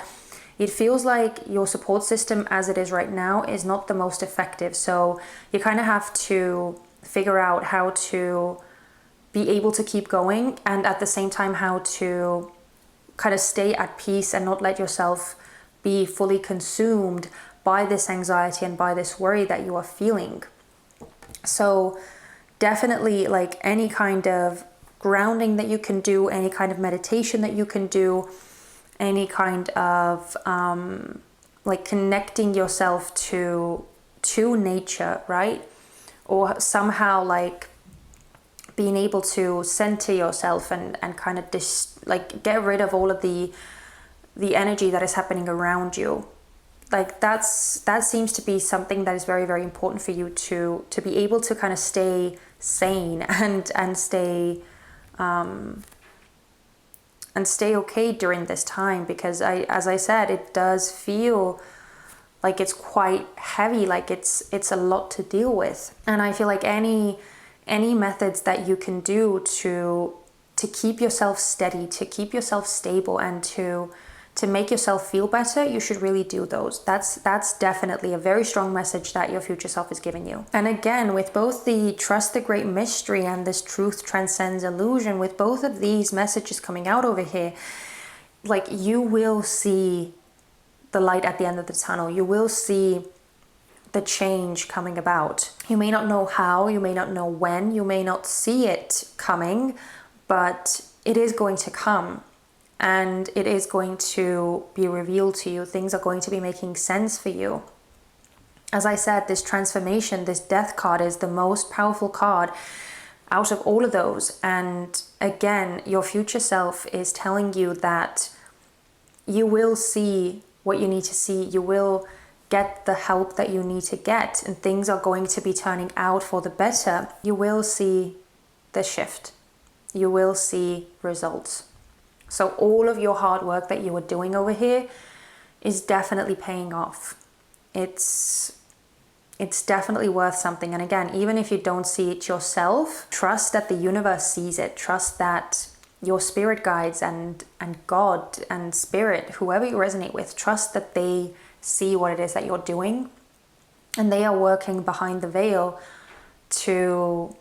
it feels like your support system as it is right now is not the most effective. So you kind of have to figure out how to be able to keep going, and at the same time how to kind of stay at peace and not let yourself be fully consumed by this anxiety and by this worry that you are feeling. So definitely, like, any kind of grounding that you can do, any kind of meditation that you can do, any kind of like connecting yourself to nature, right? Or somehow like being able to center yourself and kind of get rid of all of the energy that is happening around you. Like that seems to be something that is very, very important for you to be able to kind of stay sane and stay okay during this time, because as I said, it does feel like it's quite heavy, like it's a lot to deal with. And I feel like any methods that you can do to keep yourself steady, to keep yourself stable, and to make yourself feel better, you should really do those. That's definitely a very strong message that your future self is giving you. And again, with both the trust the great mystery and this truth transcends illusion, with both of these messages coming out over here, like, you will see the light at the end of the tunnel. You will see the change coming about. You may not know how, you may not know when, you may not see it coming, but it is going to come. And it is going to be revealed to you. Things are going to be making sense for you. As I said, this transformation, this death card is the most powerful card out of all of those. And again, your future self is telling you that you will see what you need to see. You will get the help that you need to get. And things are going to be turning out for the better. You will see the shift. You will see results. So all of your hard work that you are doing over here is definitely paying off. It's definitely worth something. And again, even if you don't see it yourself, trust that the universe sees it. Trust that your spirit guides and God and spirit, whoever you resonate with, trust that they see what it is that you're doing. And they are working behind the veil to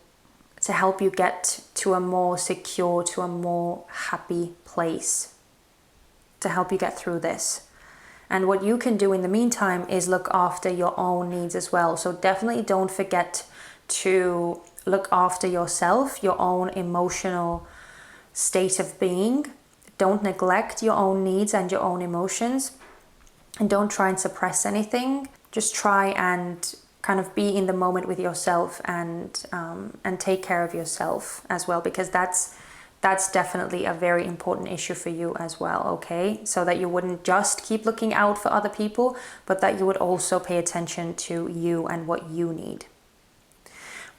help you get to a more secure, to a more happy place, to help you get through this. And what you can do in the meantime is look after your own needs as well. So definitely don't forget to look after yourself, your own emotional state of being. Don't neglect your own needs and your own emotions. And don't try and suppress anything. Just try and kind of be in the moment with yourself and take care of yourself as well, because that's definitely a very important issue for you as well, okay? So that you wouldn't just keep looking out for other people, but that you would also pay attention to you and what you need.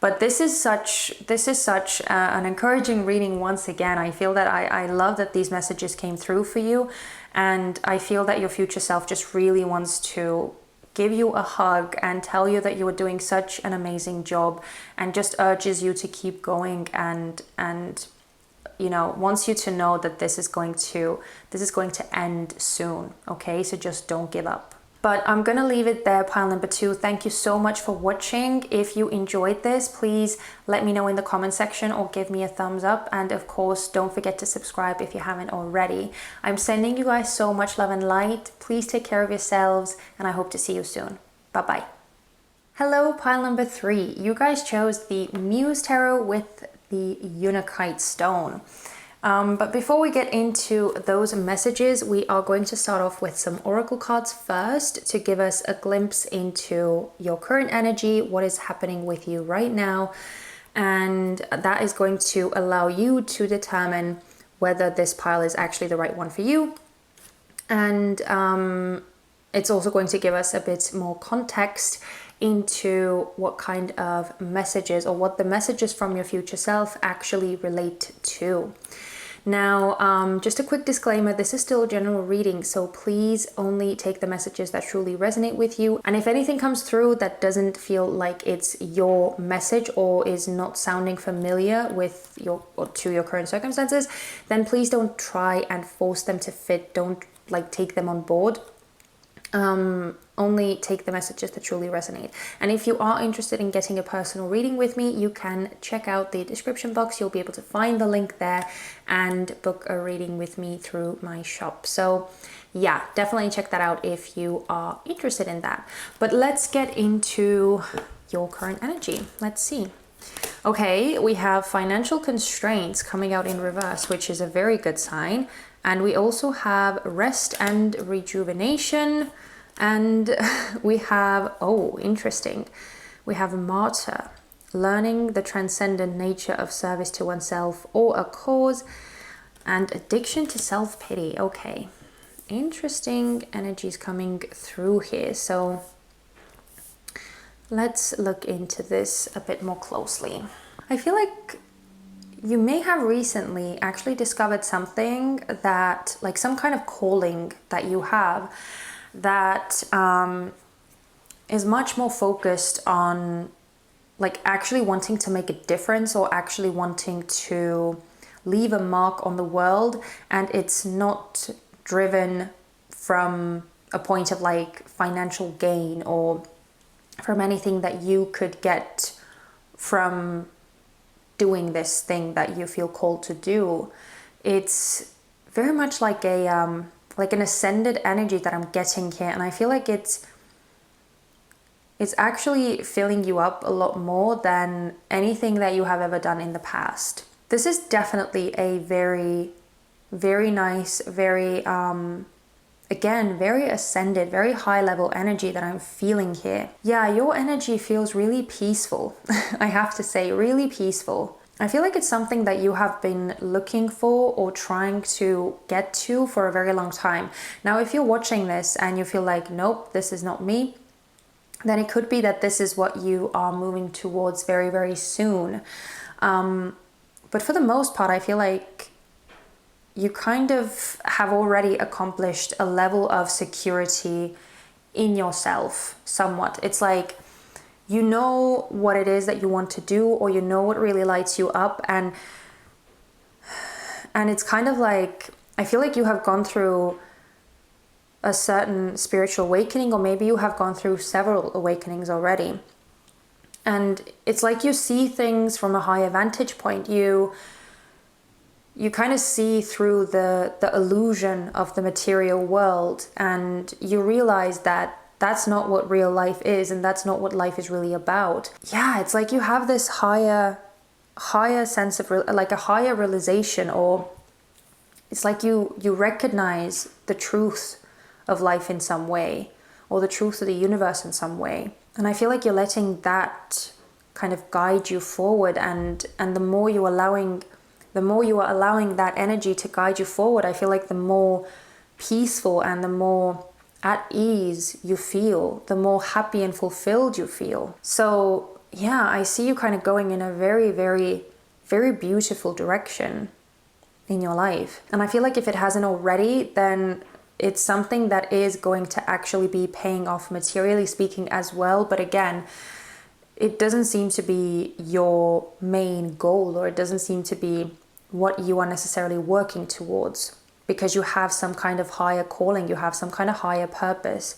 But this is such an encouraging reading once again. I feel that I love that these messages came through for you, and I feel that your future self just really wants to give you a hug and tell you that you are doing such an amazing job, and just urges you to keep going and you know, wants you to know that this is going to end soon, okay? So just don't give up. But I'm gonna leave it there, pile number 2. Thank you so much for watching. If you enjoyed this, please let me know in the comment section or give me a thumbs up. And of course, don't forget to subscribe if you haven't already. I'm sending you guys so much love and light. Please take care of yourselves, and I hope to see you soon. Bye-bye. Hello, pile number 3. You guys chose the Muse Tarot with the Unakite stone. But before we get into those messages, we are going to start off with some oracle cards first to give us a glimpse into your current energy, what is happening with you right now. And that is going to allow you to determine whether this pile is actually the right one for you. And it's also going to give us a bit more context into what kind of messages or what the messages from your future self actually relate to. Now, just a quick disclaimer, this is still a general reading, so please only take the messages that truly resonate with you. And if anything comes through that doesn't feel like it's your message or is not sounding familiar with your or to your current circumstances, then please don't try and force them to fit. Don't take them on board. Only take the messages that truly resonate. And if you are interested in getting a personal reading with me, you can check out the description box. You'll be able to find the link there and book a reading with me through my shop. So yeah, definitely check that out if you are interested in that. But let's get into your current energy. Let's see. Okay, we have financial constraints coming out in reverse, which is a very good sign. And we also have rest and rejuvenation. And we have, oh, interesting. We have a martyr, learning the transcendent nature of service to oneself or a cause, and addiction to self-pity. Okay, interesting energies coming through here. So let's look into this a bit more closely. I feel like you may have recently actually discovered something that, like some kind of calling that you have that is much more focused on actually wanting to make a difference or actually wanting to leave a mark on the world, and it's not driven from a point of financial gain or from anything that you could get from doing this thing that you feel called to do. It's very much like an ascended energy that I'm getting here, and I feel like it's actually filling you up a lot more than anything that you have ever done in the past. This is definitely a very, very nice, very again, very ascended, very high level energy that I'm feeling here. Yeah, your energy feels really peaceful. I have to say, really peaceful. I feel like it's something that you have been looking for or trying to get to for a very long time. Now, if you're watching this and you feel like, nope, this is not me, then it could be that this is what you are moving towards very, very soon. But for the most part, I feel like you kind of have already accomplished a level of security in yourself somewhat. It's like, you know what it is that you want to do, or you know what really lights you up, and it's kind of like, I feel like you have gone through a certain spiritual awakening, or maybe you have gone through several awakenings already. And it's like you see things from a higher vantage point. You kind of see through the illusion of the material world, and you realize that that's not what real life is, and that's not what life is really about. Yeah, it's like you have this higher sense of a higher realization, or it's like you recognize the truth of life in some way, or the truth of the universe in some way. And I feel like you're letting that kind of guide you forward, and the more you are allowing that energy to guide you forward, I feel like the more peaceful and the more at ease you feel, the more happy and fulfilled you feel. So yeah, I see you kind of going in a very, very, very beautiful direction in your life. And I feel like if it hasn't already, then it's something that is going to actually be paying off materially speaking as well. But again, it doesn't seem to be your main goal, or it doesn't seem to be what you are necessarily working towards, because you have some kind of higher calling, you have some kind of higher purpose.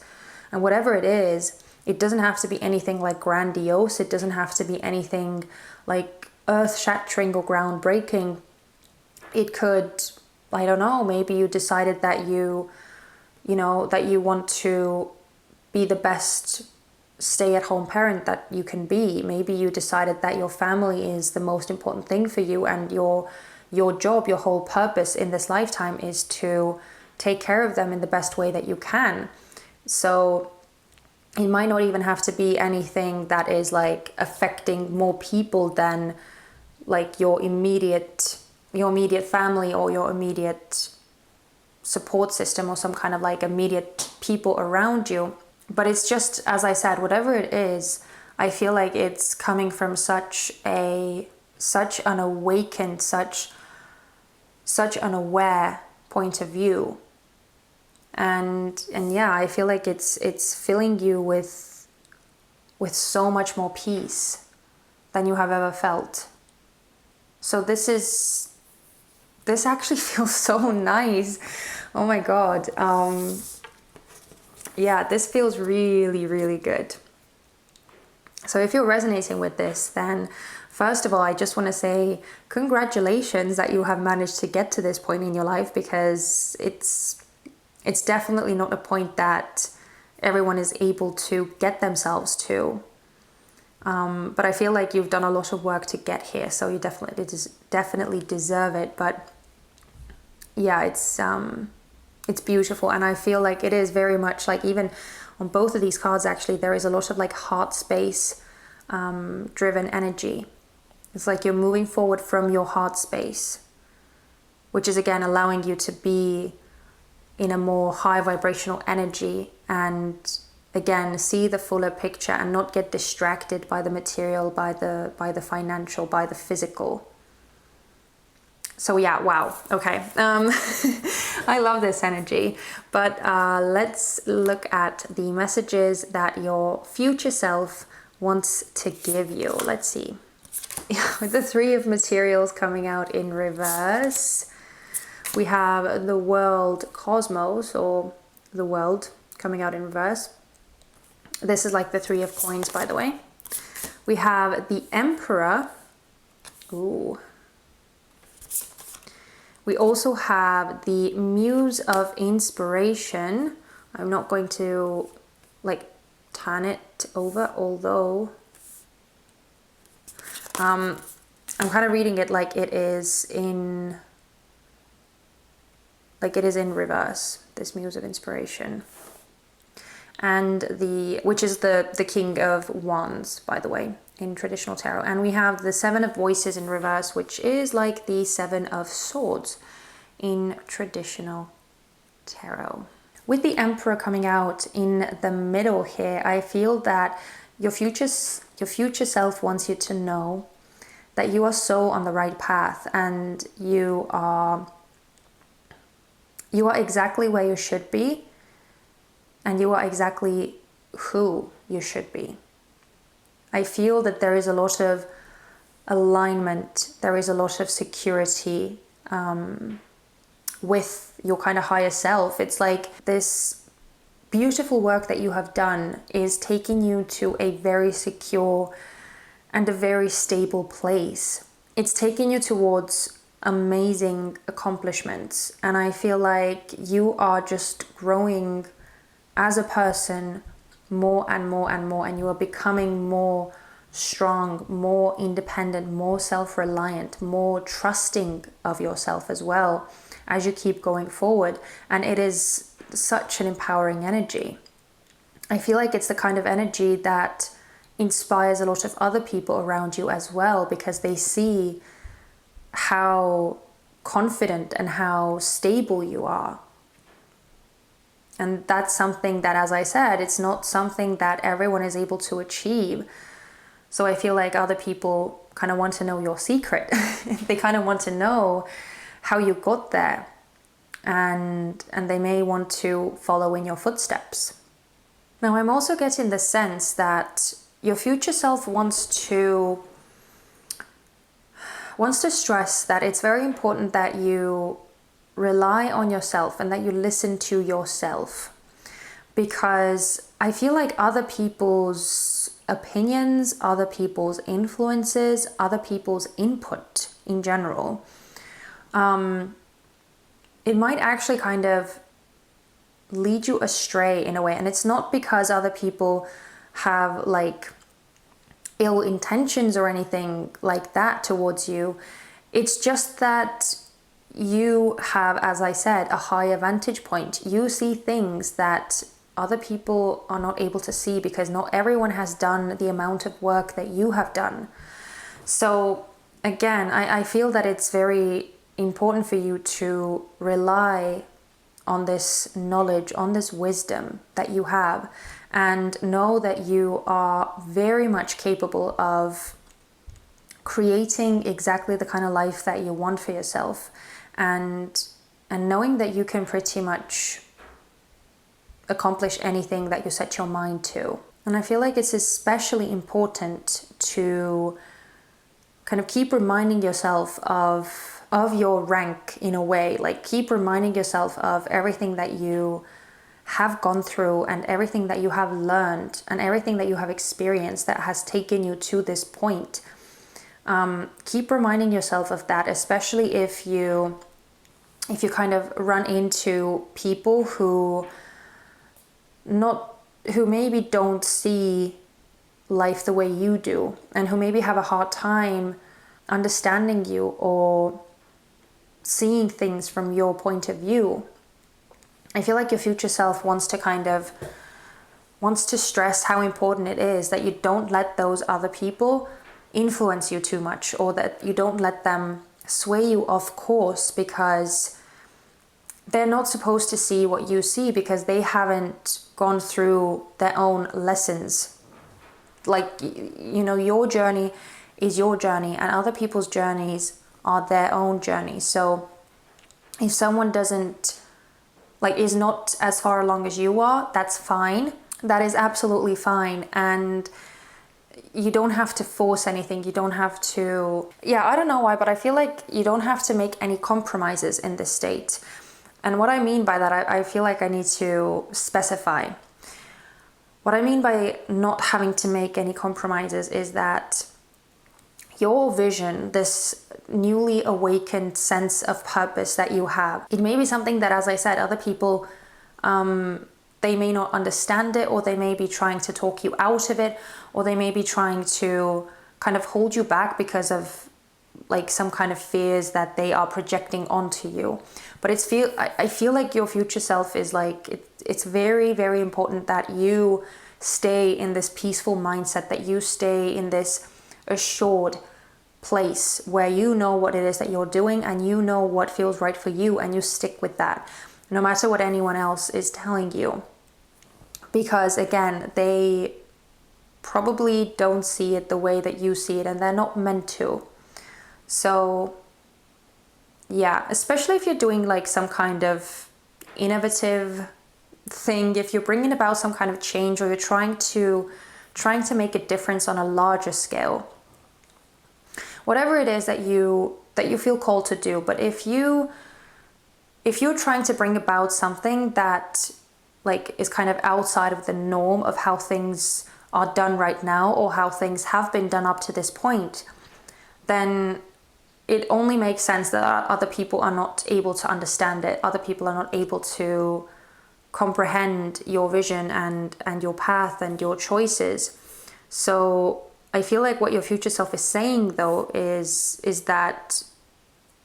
And whatever it is, it doesn't have to be anything like grandiose. It doesn't have to be anything like earth-shattering or groundbreaking. It could, I don't know, maybe you decided that you want to be the best stay-at-home parent that you can be. Maybe you decided that your family is the most important thing for you, and you're your job, your whole purpose in this lifetime is to take care of them in the best way that you can. So it might not even have to be anything that is like affecting more people than like your immediate family or your immediate support system or some kind of like immediate people around you. But it's just, as I said, whatever it is, I feel like it's coming from such an awakened, such an aware point of view. And yeah, I feel like it's filling you with so much more peace than you have ever felt. So this actually feels so nice. Oh my God. Yeah, this feels really, really good. So if you're resonating with this, then first of all, I just want to say congratulations that you have managed to get to this point in your life, because it's definitely not a point that everyone is able to get themselves to. But I feel like you've done a lot of work to get here, so you definitely deserve it. But yeah, it's beautiful, and I feel like it is very much like, even on both of these cards, actually, there is a lot of like heart space driven energy. It's like you're moving forward from your heart space, which is again allowing you to be in a more high vibrational energy, and again see the fuller picture and not get distracted by the material, by the financial, by the physical. So yeah, wow, okay. I love this energy. But let's look at the messages that your future self wants to give you. Let's see. With the Three of Materials coming out in reverse, we have the World, Cosmos, or the World coming out in reverse. This is like the Three of Coins, by the way. We have the Emperor. Ooh. We also have the Muse of Inspiration. I'm not going to like turn it over, although I'm kind of reading it like it is in reverse, this Muse of Inspiration. And which is the King of Wands, by the way, in traditional tarot. And we have the Seven of Voices in reverse, which is like the Seven of Swords in traditional tarot. With the Emperor coming out in the middle here, I feel that your future self wants you to know that you are so on the right path, and you are exactly where you should be, and you are exactly who you should be. I feel that there is a lot of alignment, there is a lot of security with your kind of higher self. It's like this beautiful work that you have done is taking you to a very secure and a very stable place. It's taking you towards amazing accomplishments, and I feel like you are just growing as a person more and more and more, and you are becoming more strong, more independent, more self-reliant, more trusting of yourself as well as you keep going forward. And it is such an empowering energy. I feel like it's the kind of energy that inspires a lot of other people around you as well, because they see how confident and how stable you are. And that's something that, as I said, it's not something that everyone is able to achieve. So I feel like other people kind of want to know your secret. They kind of want to know how you got there. And they may want to follow in your footsteps. Now, I'm also getting the sense that your future self wants to stress that it's very important that you rely on yourself and that you listen to yourself, because I feel like other people's opinions, other people's influences, other people's input in general, it might actually kind of lead you astray in a way. And it's not because other people have like ill intentions or anything like that towards you. It's just that you have, as I said, a higher vantage point. You see things that other people are not able to see because not everyone has done the amount of work that you have done. So again, I feel that it's very important for you to rely on this knowledge, on this wisdom that you have, and know that you are very much capable of creating exactly the kind of life that you want for yourself, and knowing that you can pretty much accomplish anything that you set your mind to. And I feel like it's especially important to kind of keep reminding yourself of your rank in a way. Like, keep reminding yourself of everything that you have gone through and everything that you have learned and everything that you have experienced that has taken you to this point. Keep reminding yourself of that, especially if you kind of run into people who maybe don't see life the way you do, and who maybe have a hard time understanding you or seeing things from your point of view. I feel like your future self wants to stress how important it is that you don't let those other people influence you too much, or that you don't let them sway you off course, because they're not supposed to see what you see, because they haven't gone through their own lessons. Like, you know, your journey is your journey, and other people's journeys are their own journey. So if someone is not as far along as you are, that's fine. That is absolutely fine. And you don't have to force anything. You don't have to, I don't know why, but I feel like you don't have to make any compromises in this state. And what I mean by that, I feel like I need to specify. What I mean by not having to make any compromises is that your vision, this newly awakened sense of purpose that you have, it may be something that, as I said, other people, they may not understand it, or they may be trying to talk you out of it, or they may be trying to kind of hold you back because of like some kind of fears that they are projecting onto you. But I feel like your future self is like, it's very, very important that you stay in this peaceful mindset, that you stay in this assured place where you know what it is that you're doing, and you know what feels right for you, and you stick with that no matter what anyone else is telling you. Because again, they probably don't see it the way that you see it, and they're not meant to. So especially if you're doing like some kind of innovative thing, if you're bringing about some kind of change, or you're trying to make a difference on a larger scale, whatever it is that you feel called to do. But if you're trying to bring about something that like is kind of outside of the norm of how things are done right now, or how things have been done up to this point, then it only makes sense that other people are not able to understand it. Other people are not able to comprehend your vision and your path and your choices. So I feel like what your future self is saying, though, is that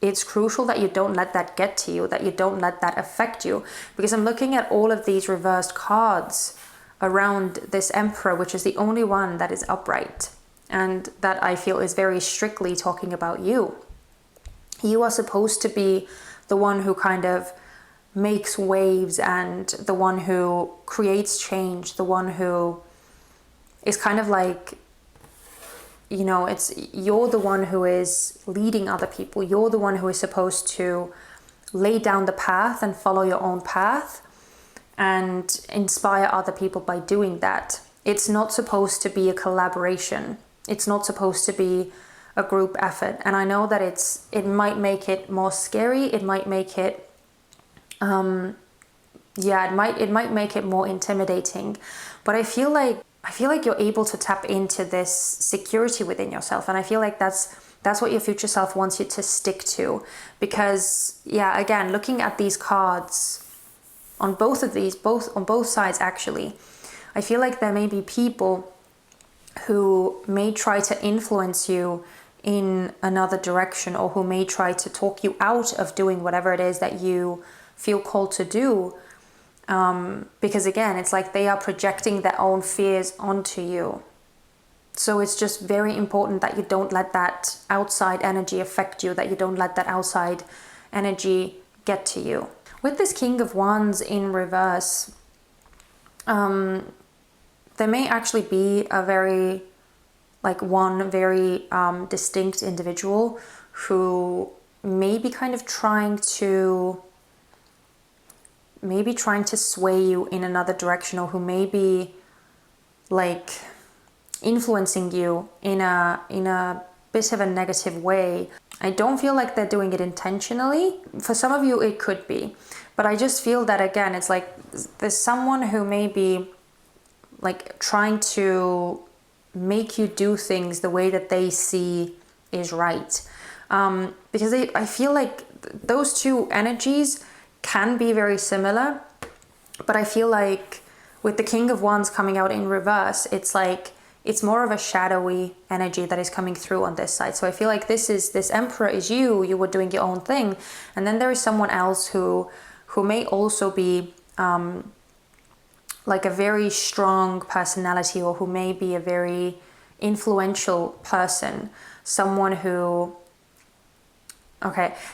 it's crucial that you don't let that get to you, that you don't let that affect you. Because I'm looking at all of these reversed cards around this Emperor, which is the only one that is upright, and that I feel is very strictly talking about you. You are supposed to be the one who kind of makes waves, and the one who creates change, the one who is kind of like, you're the one who is leading other people. You're the one who is supposed to lay down the path and follow your own path and inspire other people by doing that. It's not supposed to be a collaboration. It's not supposed to be a group effort. And I know that it might make it more scary. It might make it, it might make it more intimidating. But I feel like you're able to tap into this security within yourself. And I feel like that's what your future self wants you to stick to. Because, again, looking at these cards on both sides, actually, I feel like there may be people who may try to influence you in another direction, or who may try to talk you out of doing whatever it is that you feel called to do. Because again, it's like they are projecting their own fears onto you. So it's just very important that you don't let that outside energy affect you, that you don't let that outside energy get to you. With this King of Wands in reverse, there may actually be a very, one very distinct individual who may be kind of trying to sway you in another direction, or who may be influencing you in a bit of a negative way. I don't feel like they're doing it intentionally. For some of you it could be, but I just feel that again, it's like there's someone who may be trying to make you do things the way that they see is right. Because I feel like those two energies can be very similar, but I feel like with the King of Wands coming out in reverse, it's more of a shadowy energy that is coming through on this side. So I feel like this Emperor is you were doing your own thing, and then there is someone else who may also be a very strong personality, or who may be a very influential person, someone who,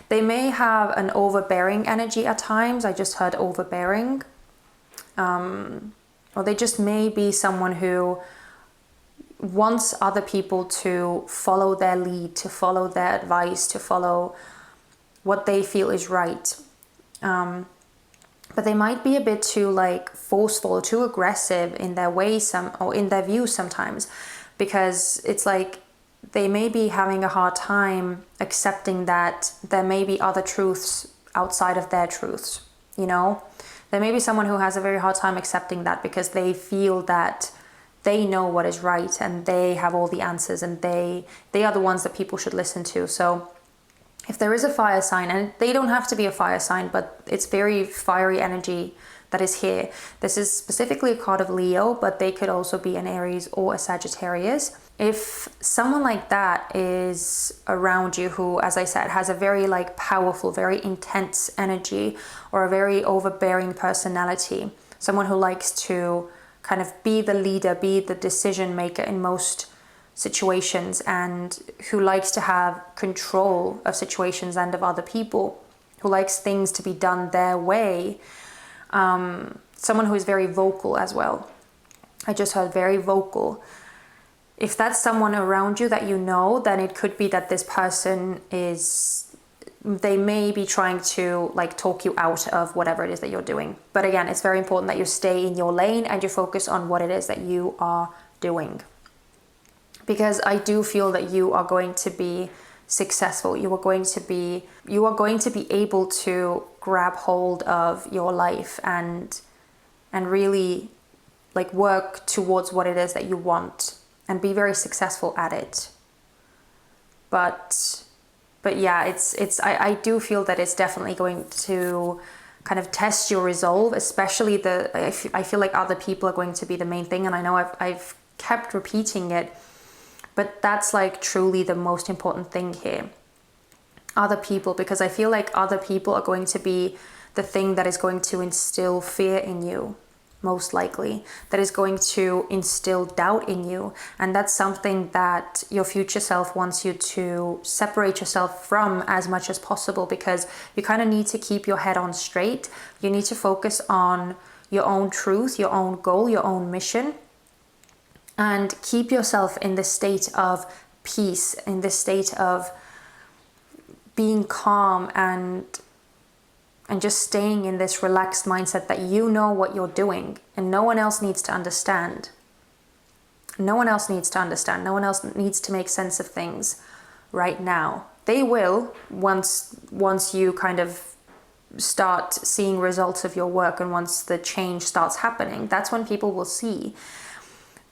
they may have an overbearing energy at times. I just heard overbearing. Or they just may be someone who wants other people to follow their lead, to follow their advice, to follow what they feel is right. But they might be a bit too forceful, too aggressive in their ways, or in their views sometimes, because it's they may be having a hard time accepting that there may be other truths outside of their truths, There may be someone who has a very hard time accepting that, because they feel that they know what is right and they have all the answers, and they are the ones that people should listen to. So if there is a fire sign, and they don't have to be a fire sign, but it's very fiery energy that is here. This is specifically a card of Leo, but they could also be an Aries or a Sagittarius. If someone like that is around you, who, as I said, has a very powerful, very intense energy, or a very overbearing personality, someone who likes to kind of be the leader, be the decision maker in most situations, and who likes to have control of situations and of other people, who likes things to be done their way, someone who is very vocal as well. I just heard very vocal. If that's someone around you that then it could be that this person they may be trying to talk you out of whatever it is that you're doing. But again, it's very important that you stay in your lane and you focus on what it is that you are doing. Because I do feel that you are going to be successful. You are going to be able to grab hold of your life and really work towards what it is that you want, and be very successful at it. But yeah, I do feel that it's definitely going to kind of test your resolve, especially I feel like other people are going to be the main thing. And I know I've kept repeating it, but that's truly the most important thing here. Other people, because I feel like other people are going to be the thing that is going to instill fear in you, most likely, that is going to instill doubt in you. And that's something that your future self wants you to separate yourself from as much as possible, because you kind of need to keep your head on straight. You need to focus on your own truth, your own goal, your own mission, and keep yourself in the state of peace, in the state of being calm, and just staying in this relaxed mindset that you know what you're doing, and no one else needs to understand. No one else needs to understand. No one else needs to make sense of things right now. They will once you kind of start seeing results of your work, and once the change starts happening, that's when people will see.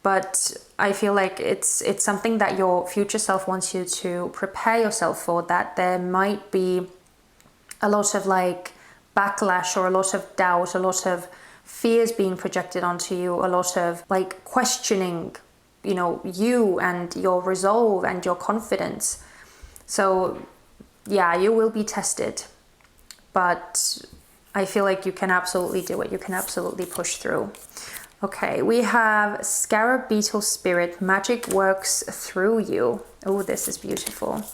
But I feel like it's something that your future self wants you to prepare yourself for, that there might be a lot of backlash, or a lot of doubt, a lot of fears being projected onto you, a lot of questioning, you and your resolve and your confidence. So yeah, you will be tested, but I feel like you can absolutely do it. You can absolutely push through. Okay, we have Scarab Beetle Spirit, magic works through you. Oh, this is beautiful.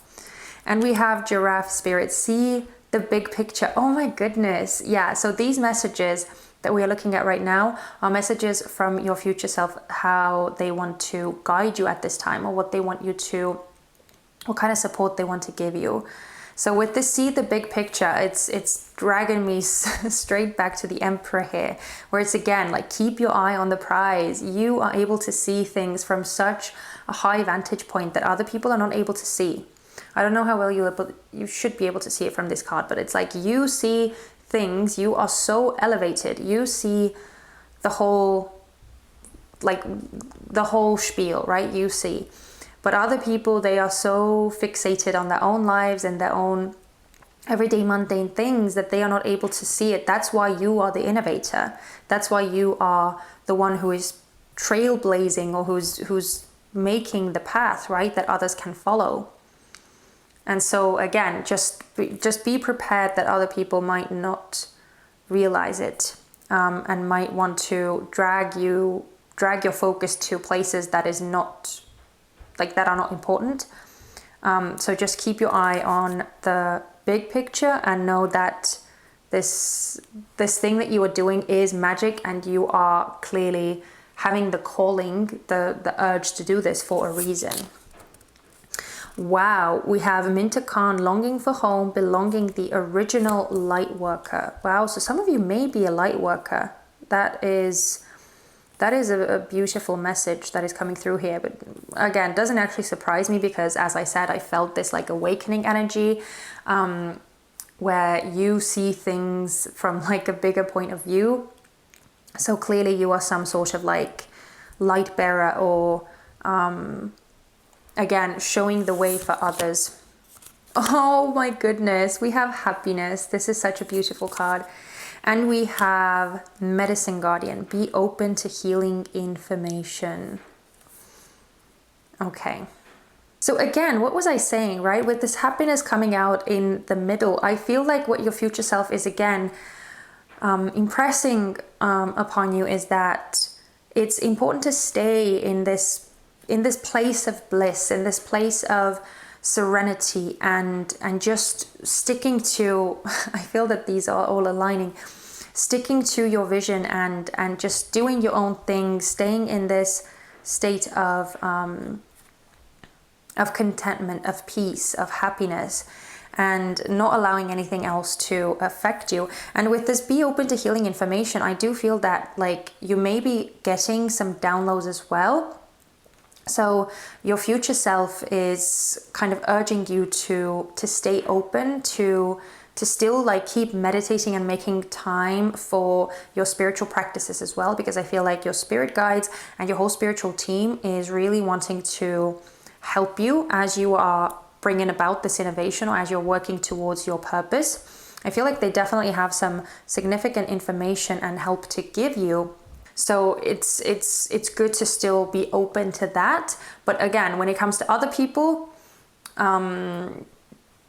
And we have Giraffe Spirit, see the big picture. Oh my goodness. Yeah, so these messages that we are looking at right now are messages from your future self, how they want to guide you at this time, or what they want you to, what kind of support they want to give you. So with this see the big picture, it's dragging me straight back to the Emperor here, where it's again like keep your eye on the prize. You are able to see things from such a high vantage point that other people are not able to see. I don't know how well you should be able to see it from this card, but it's like you see things, you are so elevated, you see the whole, like the whole spiel, right? You see. But other people, they are so fixated on their own lives and their own everyday mundane things that they are not able to see it. That's why you are the innovator. That's why you are the one who is trailblazing, or who's making the path, right, that others can follow. And so again, just be prepared that other people might not realize it, and might want to drag your focus to places that is not, like, that are not important. So just keep your eye on the big picture and know that this thing that you are doing is magic, and you are clearly having the calling, the urge to do this for a reason. Wow, we have Minta Khan, longing for home, belonging, the original light worker. Wow, so some of you may be a light worker. That is a beautiful message that is coming through here. But again, doesn't actually surprise me, because as I said, I felt this like awakening energy, where you see things from like a bigger point of view. So clearly you are some sort of like light bearer, or again, showing the way for others. Oh my goodness, we have happiness. This is such a beautiful card. And we have Medicine Guardian, be open to healing information. Okay. So again, what was I saying, right? With this happiness coming out in the middle, I feel like what your future self is again impressing upon you is that it's important to stay in this place of bliss, in this place of serenity, and just sticking to, I feel that these are all aligning, sticking to your vision and just doing your own thing, staying in this state of contentment, of peace, of happiness, and not allowing anything else to affect you. And with this be open to healing information, I do feel that like you may be getting some downloads as well. So your future self is kind of urging you to stay open, to still like keep meditating and making time for your spiritual practices as well, because I feel like your spirit guides and your whole spiritual team is really wanting to help you as you are bringing about this innovation, or as you're working towards your purpose. I feel like they definitely have some significant information and help to give you. So it's good to still be open to that. But again, when it comes to other people,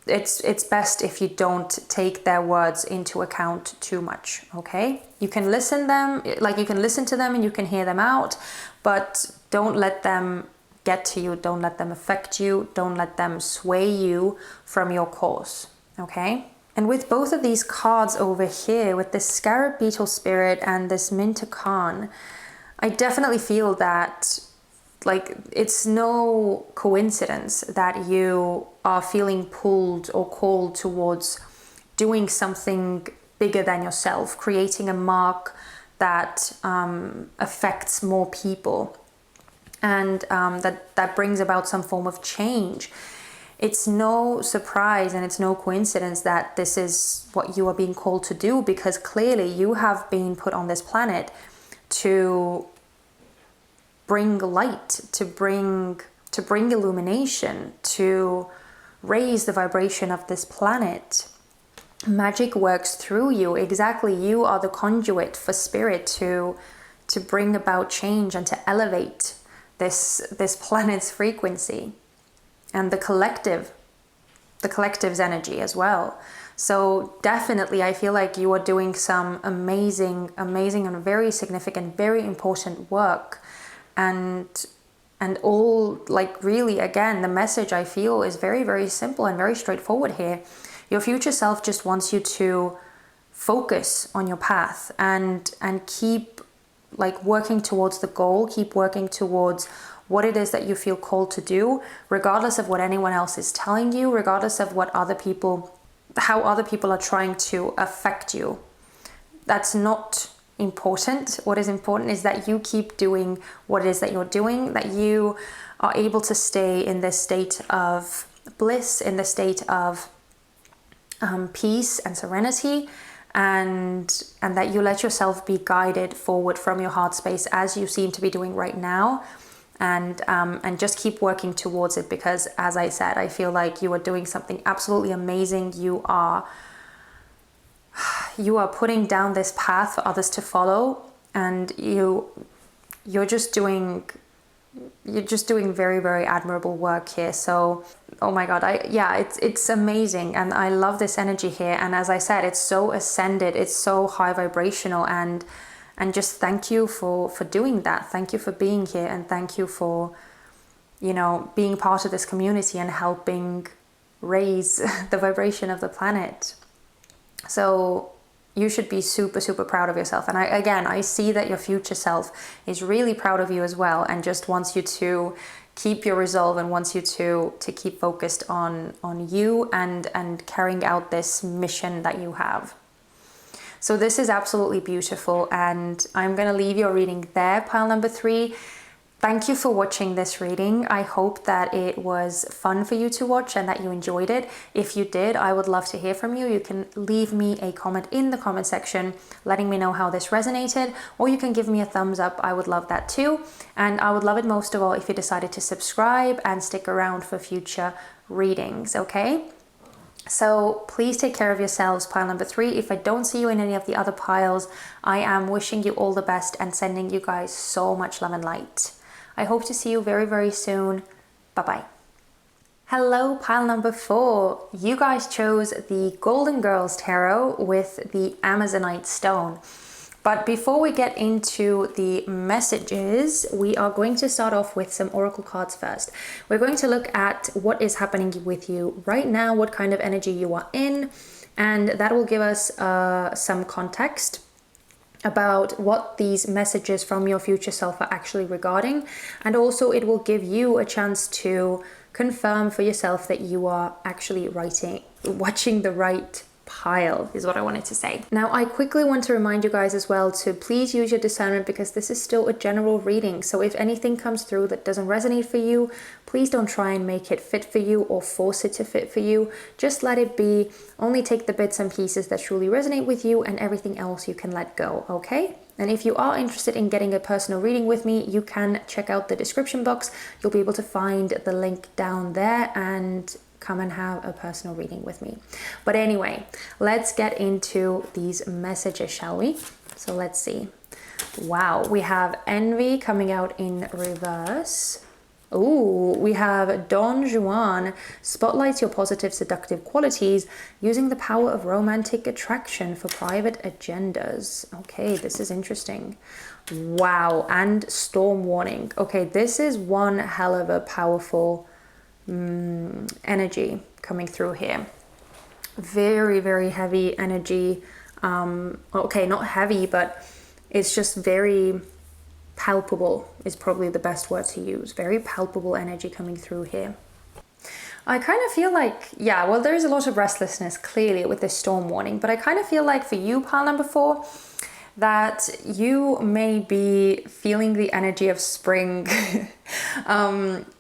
it's best if you don't take their words into account too much. Okay, you can listen to them and you can hear them out, but don't let them get to you. Don't let them affect you. Don't let them sway you from your course. Okay. And with both of these cards over here, with this Scarab Beetle Spirit and this Minta Khan, I definitely feel that like it's no coincidence that you are feeling pulled or called towards doing something bigger than yourself, creating a mark that affects more people, and that brings about some form of change. It's no surprise and it's no coincidence that this is what you are being called to do, because clearly you have been put on this planet to bring light, to bring illumination, to raise the vibration of this planet. Magic works through you. Exactly, you are the conduit for spirit to bring about change and to elevate this planet's frequency. And the collective the collective's energy as well. So definitely, I feel like you are doing some amazing and very significant, very important work. And all, like, really, again, the message I feel is very, very simple and very straightforward here. Your future self just wants you to focus on your path and keep, like, working towards the goal, keep working towards what it is that you feel called to do, regardless of what anyone else is telling you, regardless of what how other people are trying to affect you. That's not important. What is important is that you keep doing what it is that you're doing, that you are able to stay in this state of bliss, in the state of peace and serenity, and that you let yourself be guided forward from your heart space as you seem to be doing right now, and just keep working towards it, because, as I said, I feel like you are doing something absolutely amazing. You are putting down this path for others to follow, and you're just doing very, very admirable work here. So, oh my God, it's amazing, and I love this energy here. And as I said, it's so ascended, it's so high vibrational, and just thank you for doing that. Thank you for being here, and thank you for, being part of this community and helping raise the vibration of the planet. So you should be super, super proud of yourself. And I see that your future self is really proud of you as well, and just wants you to keep your resolve, and wants you to keep focused on you and carrying out this mission that you have. So this is absolutely beautiful, and I'm going to leave your reading there, pile number 3. Thank you for watching this reading. I hope that it was fun for you to watch and that you enjoyed it. If you did, I would love to hear from you. You can leave me a comment in the comment section letting me know how this resonated, or you can give me a thumbs up. I would love that too. And I would love it most of all if you decided to subscribe and stick around for future readings, okay? So please take care of yourselves, pile number 3. If I don't see you in any of the other piles, I am wishing you all the best and sending you guys so much love and light. I hope to see you very, very soon. Bye-bye. Hello, pile number 4. You guys chose the Golden Girls Tarot with the Amazonite stone. But before we get into the messages, we are going to start off with some oracle cards first. We're going to look at what is happening with you right now, what kind of energy you are in, and that will give us some context about what these messages from your future self are actually regarding. And also it will give you a chance to confirm for yourself that you are actually watching the right pile, is what I wanted to say. Now, I quickly want to remind you guys as well to please use your discernment, because this is still a general reading. So if anything comes through that doesn't resonate for you, please don't try and make it fit for you or force it to fit for you. Just let it be. Only take the bits and pieces that truly resonate with you, and everything else you can let go, okay? And if you are interested in getting a personal reading with me, you can check out the description box. You'll be able to find the link down there and come and have a personal reading with me. But anyway, let's get into these messages, shall we? So let's see. Wow, we have envy coming out in reverse. Ooh, we have Don Juan spotlights your positive seductive qualities using the power of romantic attraction for private agendas. Okay, this is interesting. Wow, and storm warning. Okay, this is one hell of a powerful energy coming through here. Very, very heavy energy. Okay, not heavy, but it's just very palpable is probably the best word to use. Very palpable energy coming through here. I kind of feel like, yeah, well, there's a lot of restlessness clearly with this storm warning, but I kind of feel like for you, pile number 4, that you may be feeling the energy of spring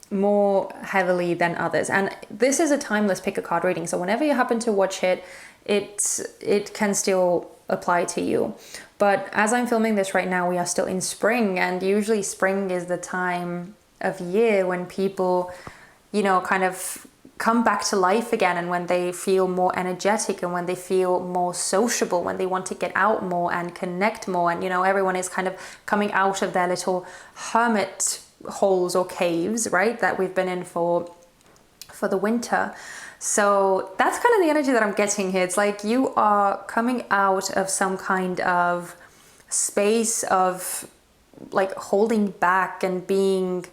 more heavily than others. And this is a timeless pick a card reading, so whenever you happen to watch it, it can still apply to you. But as I'm filming this right now, we are still in spring, and usually spring is the time of year when people, kind of come back to life again, and when they feel more energetic, and when they feel more sociable, when they want to get out more and connect more, and everyone is kind of coming out of their little hermit holes or caves, right, that we've been in for the winter. So that's kind of the energy that I'm getting here. It's like you are coming out of some kind of space of like holding back and being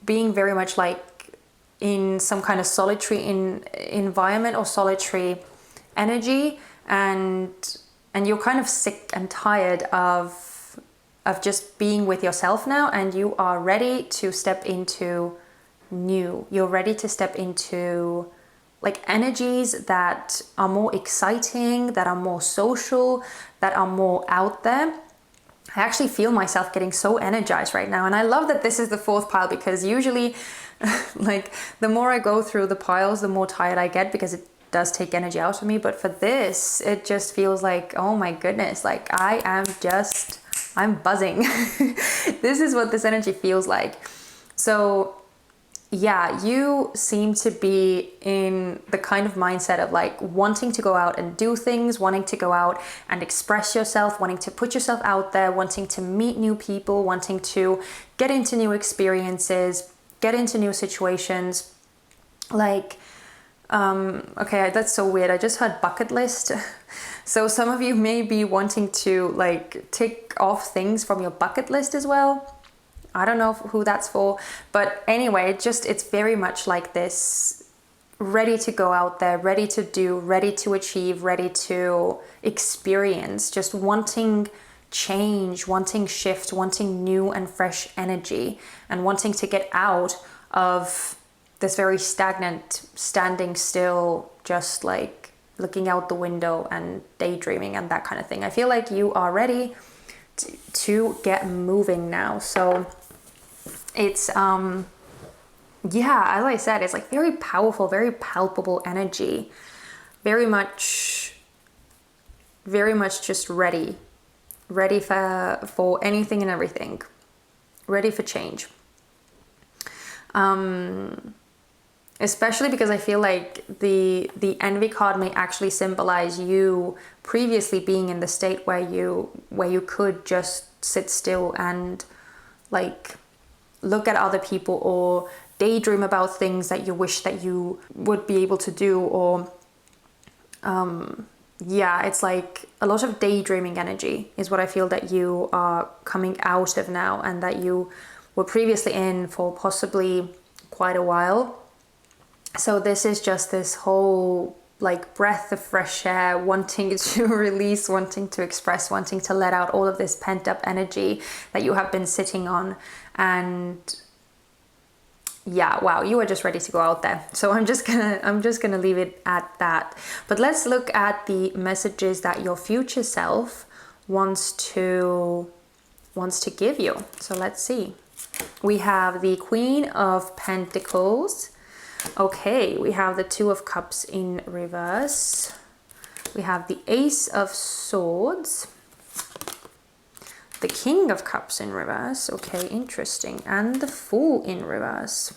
very much like in some kind of solitary environment or solitary energy, and you're kind of sick and tired of just being with yourself now, and you are ready to step into new. You're ready to step into like energies that are more exciting, that are more social, that are more out there. I actually feel myself getting so energized right now. And I love that this is the fourth pile, because usually like the more I go through the piles, the more tired I get, because it does take energy out of me. But for this, it just feels like, oh my goodness, like I'm buzzing. This is what this energy feels like. So yeah, you seem to be in the kind of mindset of like wanting to go out and do things, wanting to go out and express yourself, wanting to put yourself out there, wanting to meet new people, wanting to get into new experiences, get into new situations. Like, okay, that's so weird. I just heard bucket list. So some of you may be wanting to like tick off things from your bucket list as well. I don't know who that's for, but anyway, it's very much like this, ready to go out there, ready to do, ready to achieve, ready to experience, just wanting change, wanting shift, wanting new and fresh energy, and wanting to get out of this very stagnant, standing still, just like looking out the window and daydreaming and that kind of thing. I feel like you are ready to get moving now. So it's yeah, as I said, it's like very powerful, very palpable energy, very much just ready for anything and everything, ready for change. Especially because I feel like the envy card may actually symbolize you previously being in the state where you could just sit still and like look at other people or daydream about things that you wish that you would be able to do, or yeah, it's like a lot of daydreaming energy is what I feel that you are coming out of now, and that you were previously in for possibly quite a while. So this is just this whole like breath of fresh air, wanting to release, wanting to express, wanting to let out all of this pent up energy that you have been sitting on. And yeah, wow, you are just ready to go out there. So I'm just gonna leave it at that. But let's look at the messages that your future self wants to give you. So let's see. We have the Queen of Pentacles. Okay, we have the Two of Cups in reverse. We have the Ace of Swords. The King of Cups in reverse. Okay, interesting. And the Fool in reverse.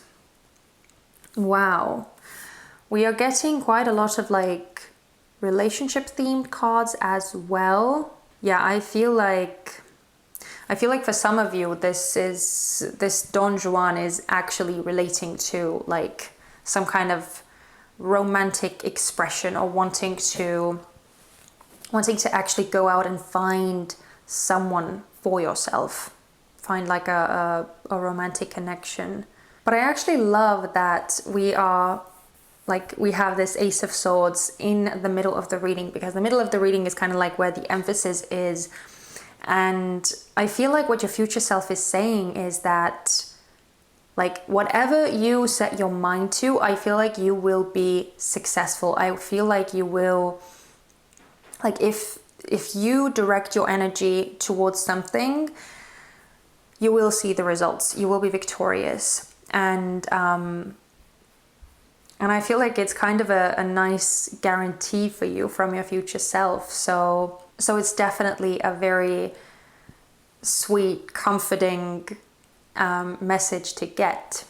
Wow. We are getting quite a lot of like relationship themed cards as well. Yeah, I feel like for some of you this Don Juan is actually relating to like some kind of romantic expression, or wanting to actually go out and find someone for yourself, find like a romantic connection. But I actually love that we have this Ace of Swords in the middle of the reading, because the middle of the reading is kind of like where the emphasis is. And I feel like what your future self is saying is that like whatever you set your mind to, I feel like you will be successful. I feel like you will, like if you direct your energy towards something, you will see the results. You will be victorious. And I feel like it's kind of a nice guarantee for you from your future self. So it's definitely a very sweet, comforting message to get.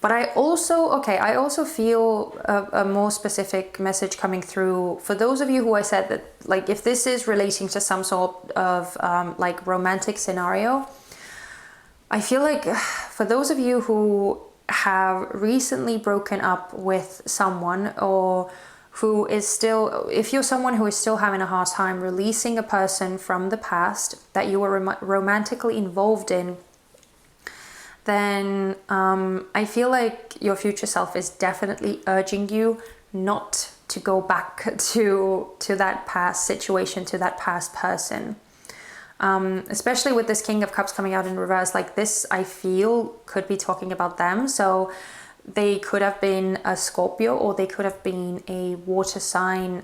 But I also feel a more specific message coming through for those of you who I said that, like, if this is relating to some sort of like romantic scenario, I feel like for those of you who have recently broken up with someone, or who is still, if you're someone who is still having a hard time releasing a person from the past that you were romantically involved in, then I feel like your future self is definitely urging you not to go back to that past situation, to that past person. Especially with this King of Cups coming out in reverse, like this, I feel could be talking about them. So they could have been a Scorpio, or they could have been a water sign,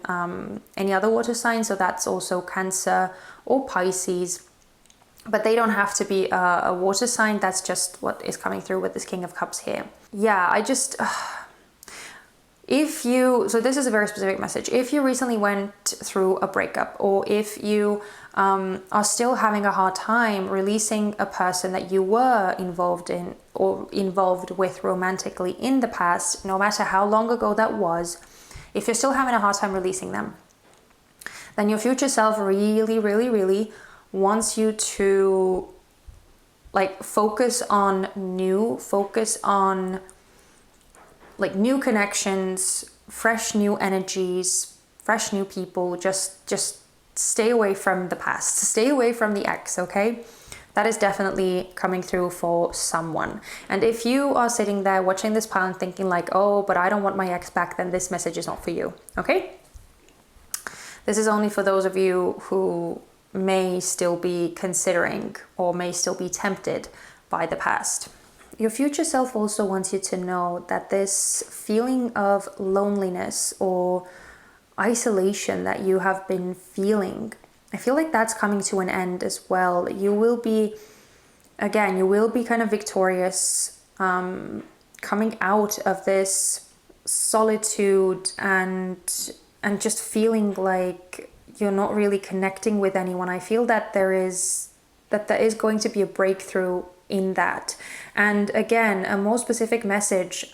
any other water sign. So that's also Cancer or Pisces. But they don't have to be a water sign. That's just what is coming through with this King of Cups here. Yeah, I just... so this is a very specific message. If you recently went through a breakup, or if you are still having a hard time releasing a person that you were involved in or involved with romantically in the past, no matter how long ago that was, if you're still having a hard time releasing them, then your future self really, really, really wants you to like focus on new connections, fresh new energies, fresh new people. Just stay away from the past, stay away from the ex, okay? That is definitely coming through for someone. And if you are sitting there watching this pile and thinking like, oh, but I don't want my ex back, then this message is not for you, okay? This is only for those of you who may still be considering or may still be tempted by the past. Your future self also wants you to know that this feeling of loneliness or isolation that you have been feeling, I feel like that's coming to an end as well. You will be kind of victorious, coming out of this solitude and just feeling like you're not really connecting with anyone. I feel that there is going to be a breakthrough in that. And again, a more specific message,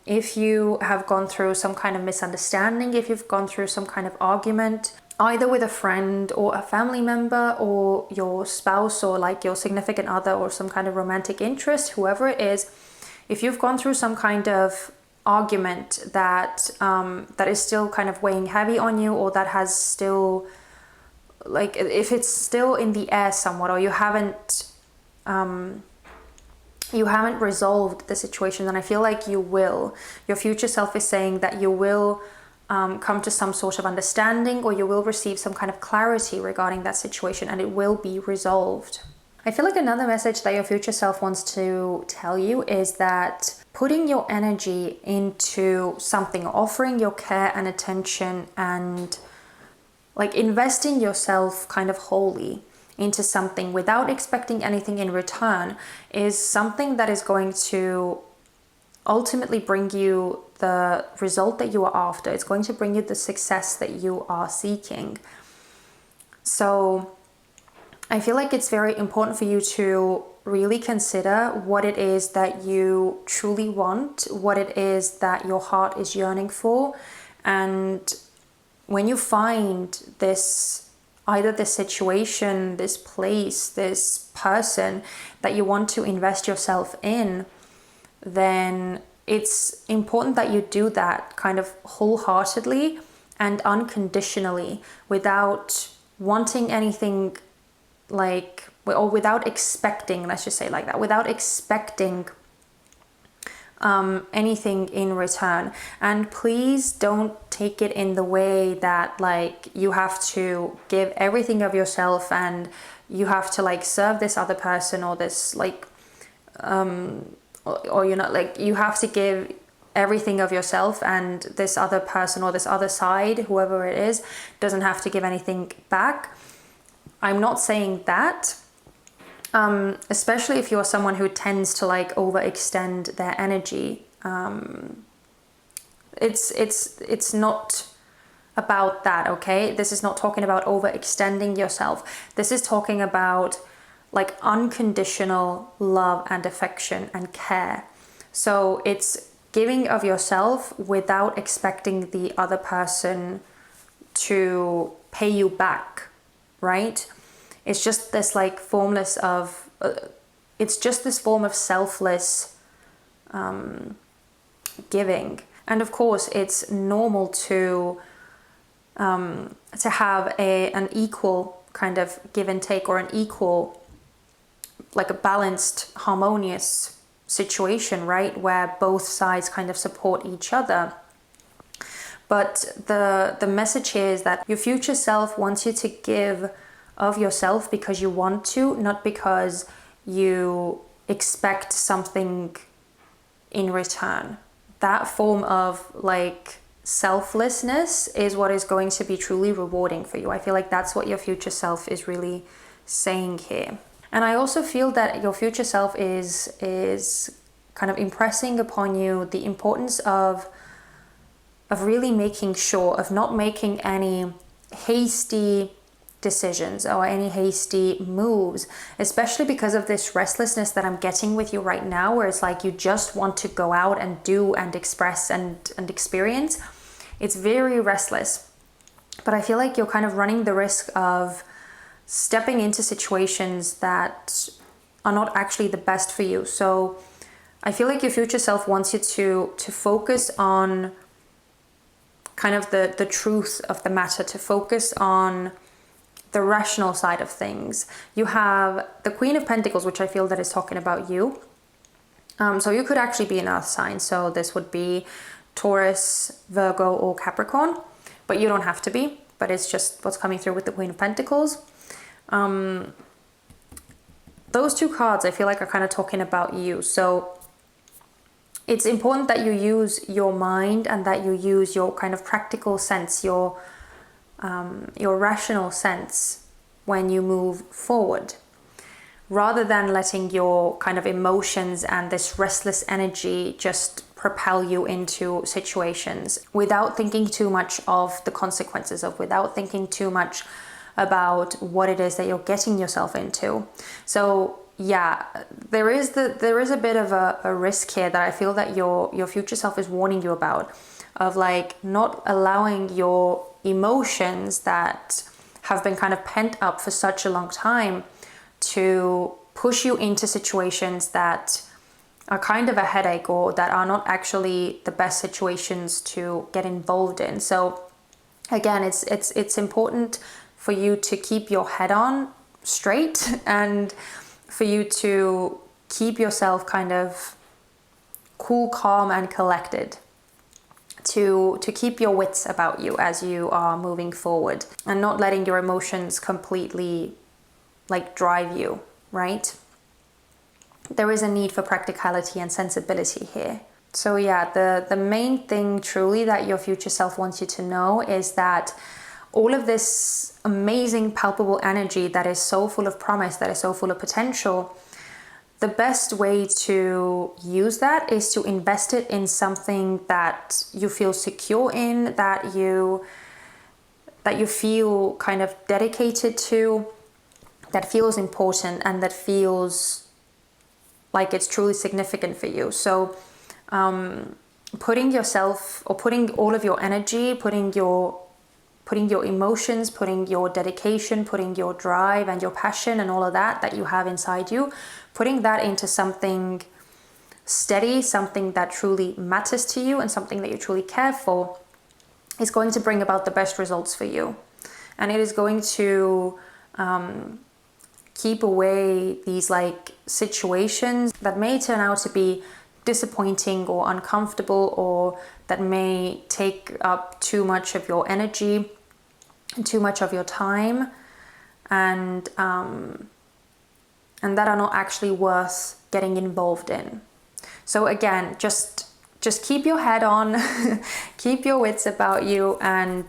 if you have gone through some kind of misunderstanding, if you've gone through some kind of argument, either with a friend or a family member or your spouse or like your significant other or some kind of romantic interest, whoever it is, if you've gone through some kind of argument that is still kind of weighing heavy on you, or that has still, like, if it's still in the air somewhat, or you haven't resolved the situation, then I feel like you will. Your future self is saying that you will come to some sort of understanding, or you will receive some kind of clarity regarding that situation, and it will be resolved. I feel like another message that your future self wants to tell you is that putting your energy into something, offering your care and attention, and like investing yourself kind of wholly into something without expecting anything in return is something that is going to ultimately bring you the result that you are after. It's going to bring you the success that you are seeking. So I feel like it's very important for you to really consider what it is that you truly want, what it is that your heart is yearning for. And when you find this, either this situation, this place, this person that you want to invest yourself in, then it's important that you do that kind of wholeheartedly and unconditionally, without wanting anything, like, or without expecting, let's just say like that, without expecting anything in return. And please don't take it in the way that like you have to give everything of yourself and you have to like serve this other person, or this like or you're not, like, you have to give everything of yourself and this other person or this other side, whoever it is, doesn't have to give anything back. I'm not saying that, especially if you're someone who tends to like overextend their energy. It's not about that, okay? This is not talking about overextending yourself. This is talking about like unconditional love and affection and care. So it's giving of yourself without expecting the other person to pay you back, right? It's just this like formless of, it's just this form of selfless giving. And of course, it's normal to have an equal kind of give and take, or an equal, like a balanced, harmonious situation, right? Where both sides kind of support each other. But the message here is that your future self wants you to give of yourself because you want to, not because you expect something in return. That form of like selflessness is what is going to be truly rewarding for you. I feel like that's what your future self is really saying here. And I also feel that your future self is kind of impressing upon you the importance of really making sure of not making any hasty decisions or any hasty moves, especially because of this restlessness that I'm getting with you right now, where it's like you just want to go out and do and express and experience. It's very restless. But I feel like you're kind of running the risk of stepping into situations that are not actually the best for you. So I feel like your future self wants you to focus on kind of the truth of the matter, to focus on the rational side of things. You have the Queen of Pentacles, which I feel that is talking about you. So you could actually be an earth sign. So this would be Taurus, Virgo, or Capricorn, but you don't have to be, but it's just what's coming through with the Queen of Pentacles. Those two cards I feel like are kind of talking about you. So it's important that you use your mind and that you use your kind of practical sense, your rational sense when you move forward, rather than letting your kind of emotions and this restless energy just propel you into situations without thinking too much of the consequences of, without thinking too much about what it is that you're getting yourself into. So yeah, there is a bit of a risk here that I feel that your future self is warning you about, of like not allowing your emotions that have been kind of pent up for such a long time to push you into situations that are kind of a headache, or that are not actually the best situations to get involved in. So again, it's important for you to keep your head on straight, and for you to keep yourself kind of cool, calm, and collected, to keep your wits about you as you are moving forward, and not letting your emotions completely like drive you, right? There is a need for practicality and sensibility here. So yeah, the main thing truly that your future self wants you to know is that all of this amazing, palpable energy that is so full of promise, that is so full of potential, the best way to use that is to invest it in something that you feel secure in, that you feel kind of dedicated to, that feels important, and that feels like it's truly significant for you. So putting yourself, or putting all of your energy, putting your emotions, putting your dedication, putting your drive and your passion and all of that you have inside you, putting that into something steady, something that truly matters to you and something that you truly care for, is going to bring about the best results for you. And it is going to keep away these like situations that may turn out to be disappointing or uncomfortable, or that may take up too much of your energy, too much of your time, and that are not actually worth getting involved in. So again, just keep your head on, keep your wits about you, and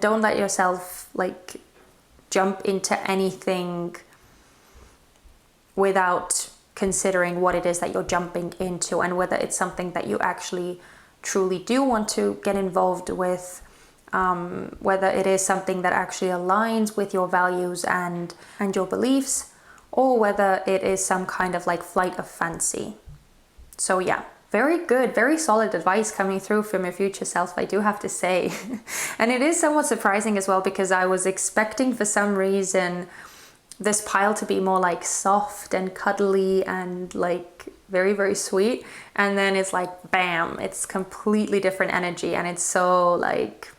don't let yourself like jump into anything without considering what it is that you're jumping into, and whether it's something that you actually truly do want to get involved with, whether it is something that actually aligns with your values and your beliefs, or whether it is some kind of like flight of fancy. So yeah, very good, very solid advice coming through from your future self, I do have to say. And it is somewhat surprising as well, because I was expecting for some reason this pile to be more like soft and cuddly and like very, very sweet. And then it's like, bam, it's completely different energy. And it's so like,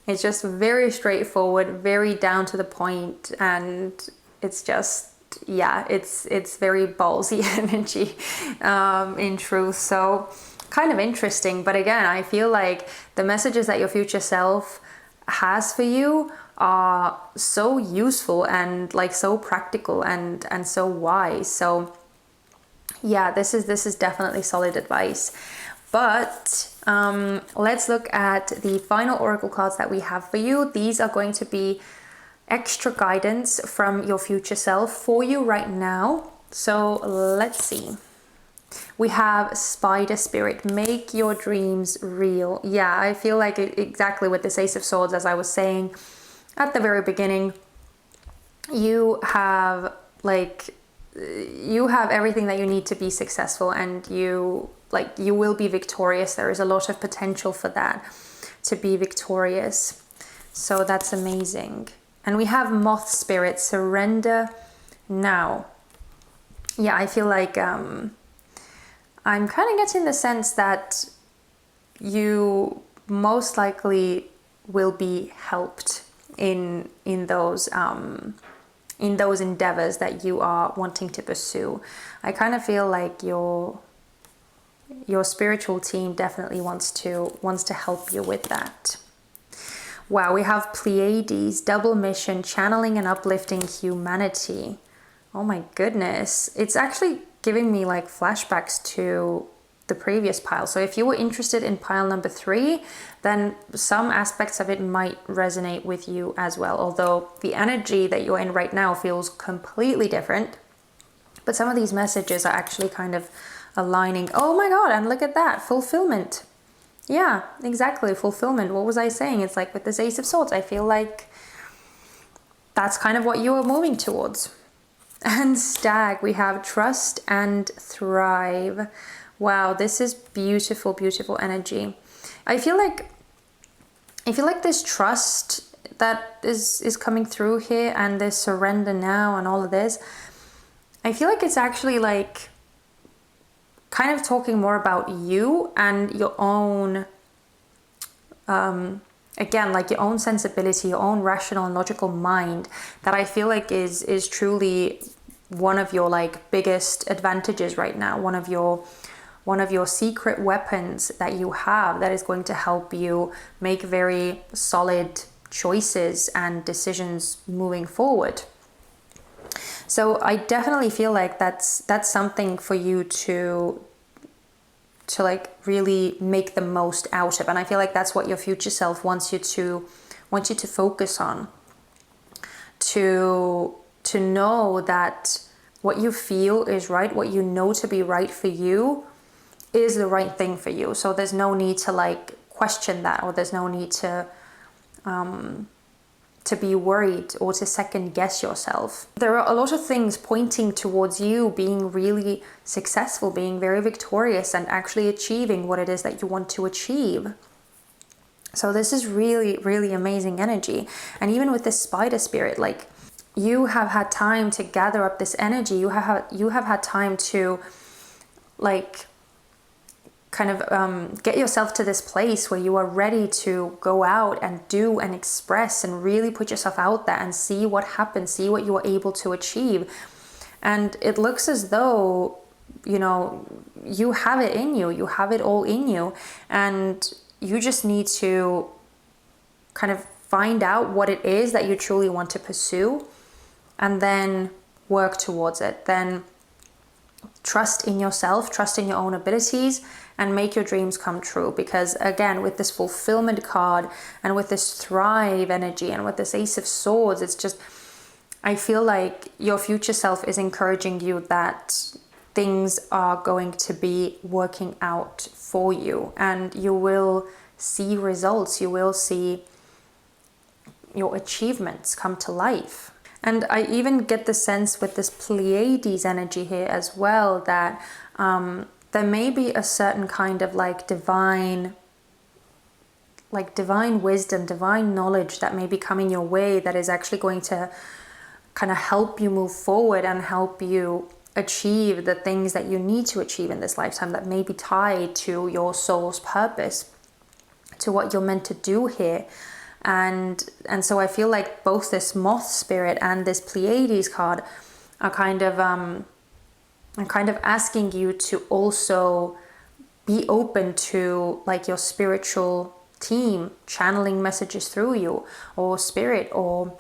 it's just very straightforward, very down to the point. And it's just, yeah, it's very ballsy energy, in truth. So kind of interesting. But again, I feel like the messages that your future self has for you are so useful and like so practical and so wise. So yeah, this is definitely solid advice. But let's look at the final oracle cards that we have for you. These are going to be extra guidance from your future self for you right now. So let's see. We have Spider Spirit, make your dreams real. Yeah, I feel like exactly with this Ace of Swords, as I was saying at the very beginning, you have everything that you need to be successful, and you will be victorious. There is a lot of potential for that, to be victorious. So that's amazing. And we have Moth Spirit, surrender now. Yeah, I feel like I'm kind of getting the sense that you most likely will be helped in those endeavors that you are wanting to pursue. I kind of feel like your spiritual team definitely wants to help you with that. Wow, we have Pleiades, double mission, channeling and uplifting humanity. Oh my goodness. It's actually giving me like flashbacks to the previous pile. So if you were interested in pile number 3, then some aspects of it might resonate with you as well. Although the energy that you're in right now feels completely different. But some of these messages are actually kind of aligning. Oh my God, and look at that, fulfillment. Yeah, exactly, fulfillment. What was I saying? It's like with this Ace of Swords, I feel like that's kind of what you are moving towards. And Stag, we have trust and thrive. Wow, this is beautiful, beautiful energy. I feel like this trust that is coming through here, and this surrender now and all of this, I feel like it's actually like kind of talking more about you and your own, again, like your own sensibility, your own rational and logical mind, that I feel like is truly one of your like biggest advantages right now, one of your secret weapons that you have, that is going to help you make very solid choices and decisions moving forward. So I definitely feel like that's something for you to like really make the most out of. And I feel like that's what your future self wants you to focus on. To know that what you feel is right, what you know to be right for you is the right thing for you. So there's no need to like question that, or there's no need to be worried or to second guess yourself. There are a lot of things pointing towards you being really successful, being very victorious, and actually achieving what it is that you want to achieve. So this is really, really amazing energy. And even with this Spider Spirit, like, you have had time to gather up this energy. You have had time to like kind of get yourself to this place where you are ready to go out and do and express and really put yourself out there and see what happens, see what you are able to achieve. And it looks as though, you know, you have it in you, you have it all in you, and you just need to kind of find out what it is that you truly want to pursue, and then work towards it. Then trust in yourself, trust in your own abilities, and make your dreams come true. Because again, with this fulfillment card and with this thrive energy and with this Ace of Swords, it's just, I feel like your future self is encouraging you that things are going to be working out for you, and you will see results, you will see your achievements come to life. And I even get the sense with this Pleiades energy here as well that there may be a certain kind of like divine wisdom, divine knowledge that may be coming your way, that is actually going to kind of help you move forward and help you achieve the things that you need to achieve in this lifetime that may be tied to your soul's purpose, to what you're meant to do here. And so I feel like both this moth spirit and this Pleiades card are kind of asking you to also be open to like your spiritual team channeling messages through you, or spirit, or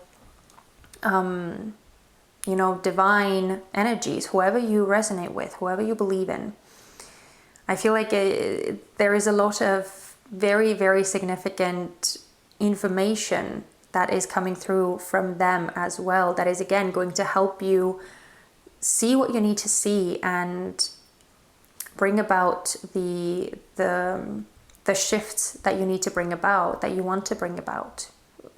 you know, divine energies, whoever you resonate with, whoever you believe in. I feel like there is a lot of very, very significant information that is coming through from them as well, that is again going to help you see what you need to see and bring about the shifts that you need to bring about, that you want to bring about.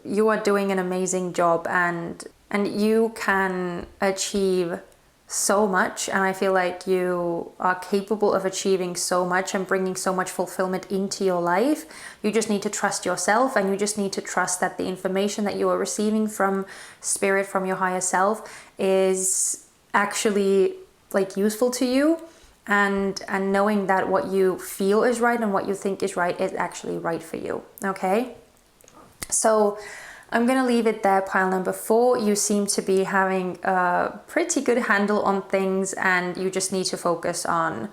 You are doing an amazing job, and you can achieve so much, and I feel like you are capable of achieving so much and bringing so much fulfillment into your life. You just need to trust yourself, and you just need to trust that the information that you are receiving from spirit, from your higher self, is actually like useful to you, and knowing that what you feel is right and what you think is right is actually right for you. Okay, so I'm going to leave it there, pile number 4. You seem to be having a pretty good handle on things, and you just need to focus on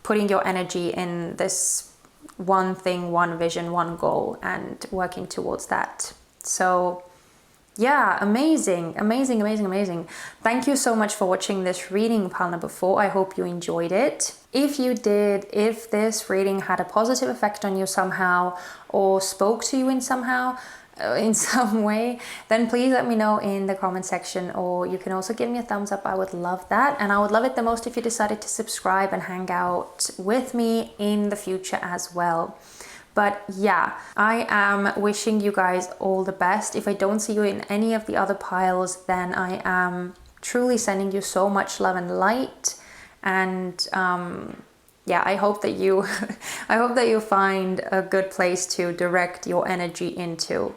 putting your energy in this one thing, one vision, one goal, and working towards that. So yeah, amazing. Thank you so much for watching this reading, pile number 4. I hope you enjoyed it. If you did, if this reading had a positive effect on you somehow, or spoke to you in some way, then please let me know in the comment section, or you can also give me a thumbs up. I would love that, and I would love it the most if you decided to subscribe and hang out with me in the future as well. But yeah, I am wishing you guys all the best. If I don't see you in any of the other piles, then I am truly sending you so much love and light. And yeah, I hope that you find a good place to direct your energy into,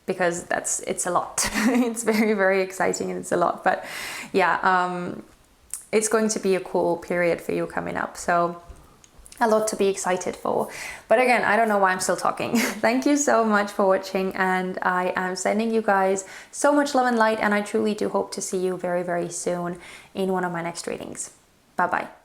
because it's a lot. It's very, very exciting, and it's a lot. But yeah, it's going to be a cool period for you coming up. So a lot to be excited for. But again, I don't know why I'm still talking. Thank you so much for watching, and I am sending you guys so much love and light, and I truly do hope to see you very, very soon in one of my next readings. Bye bye.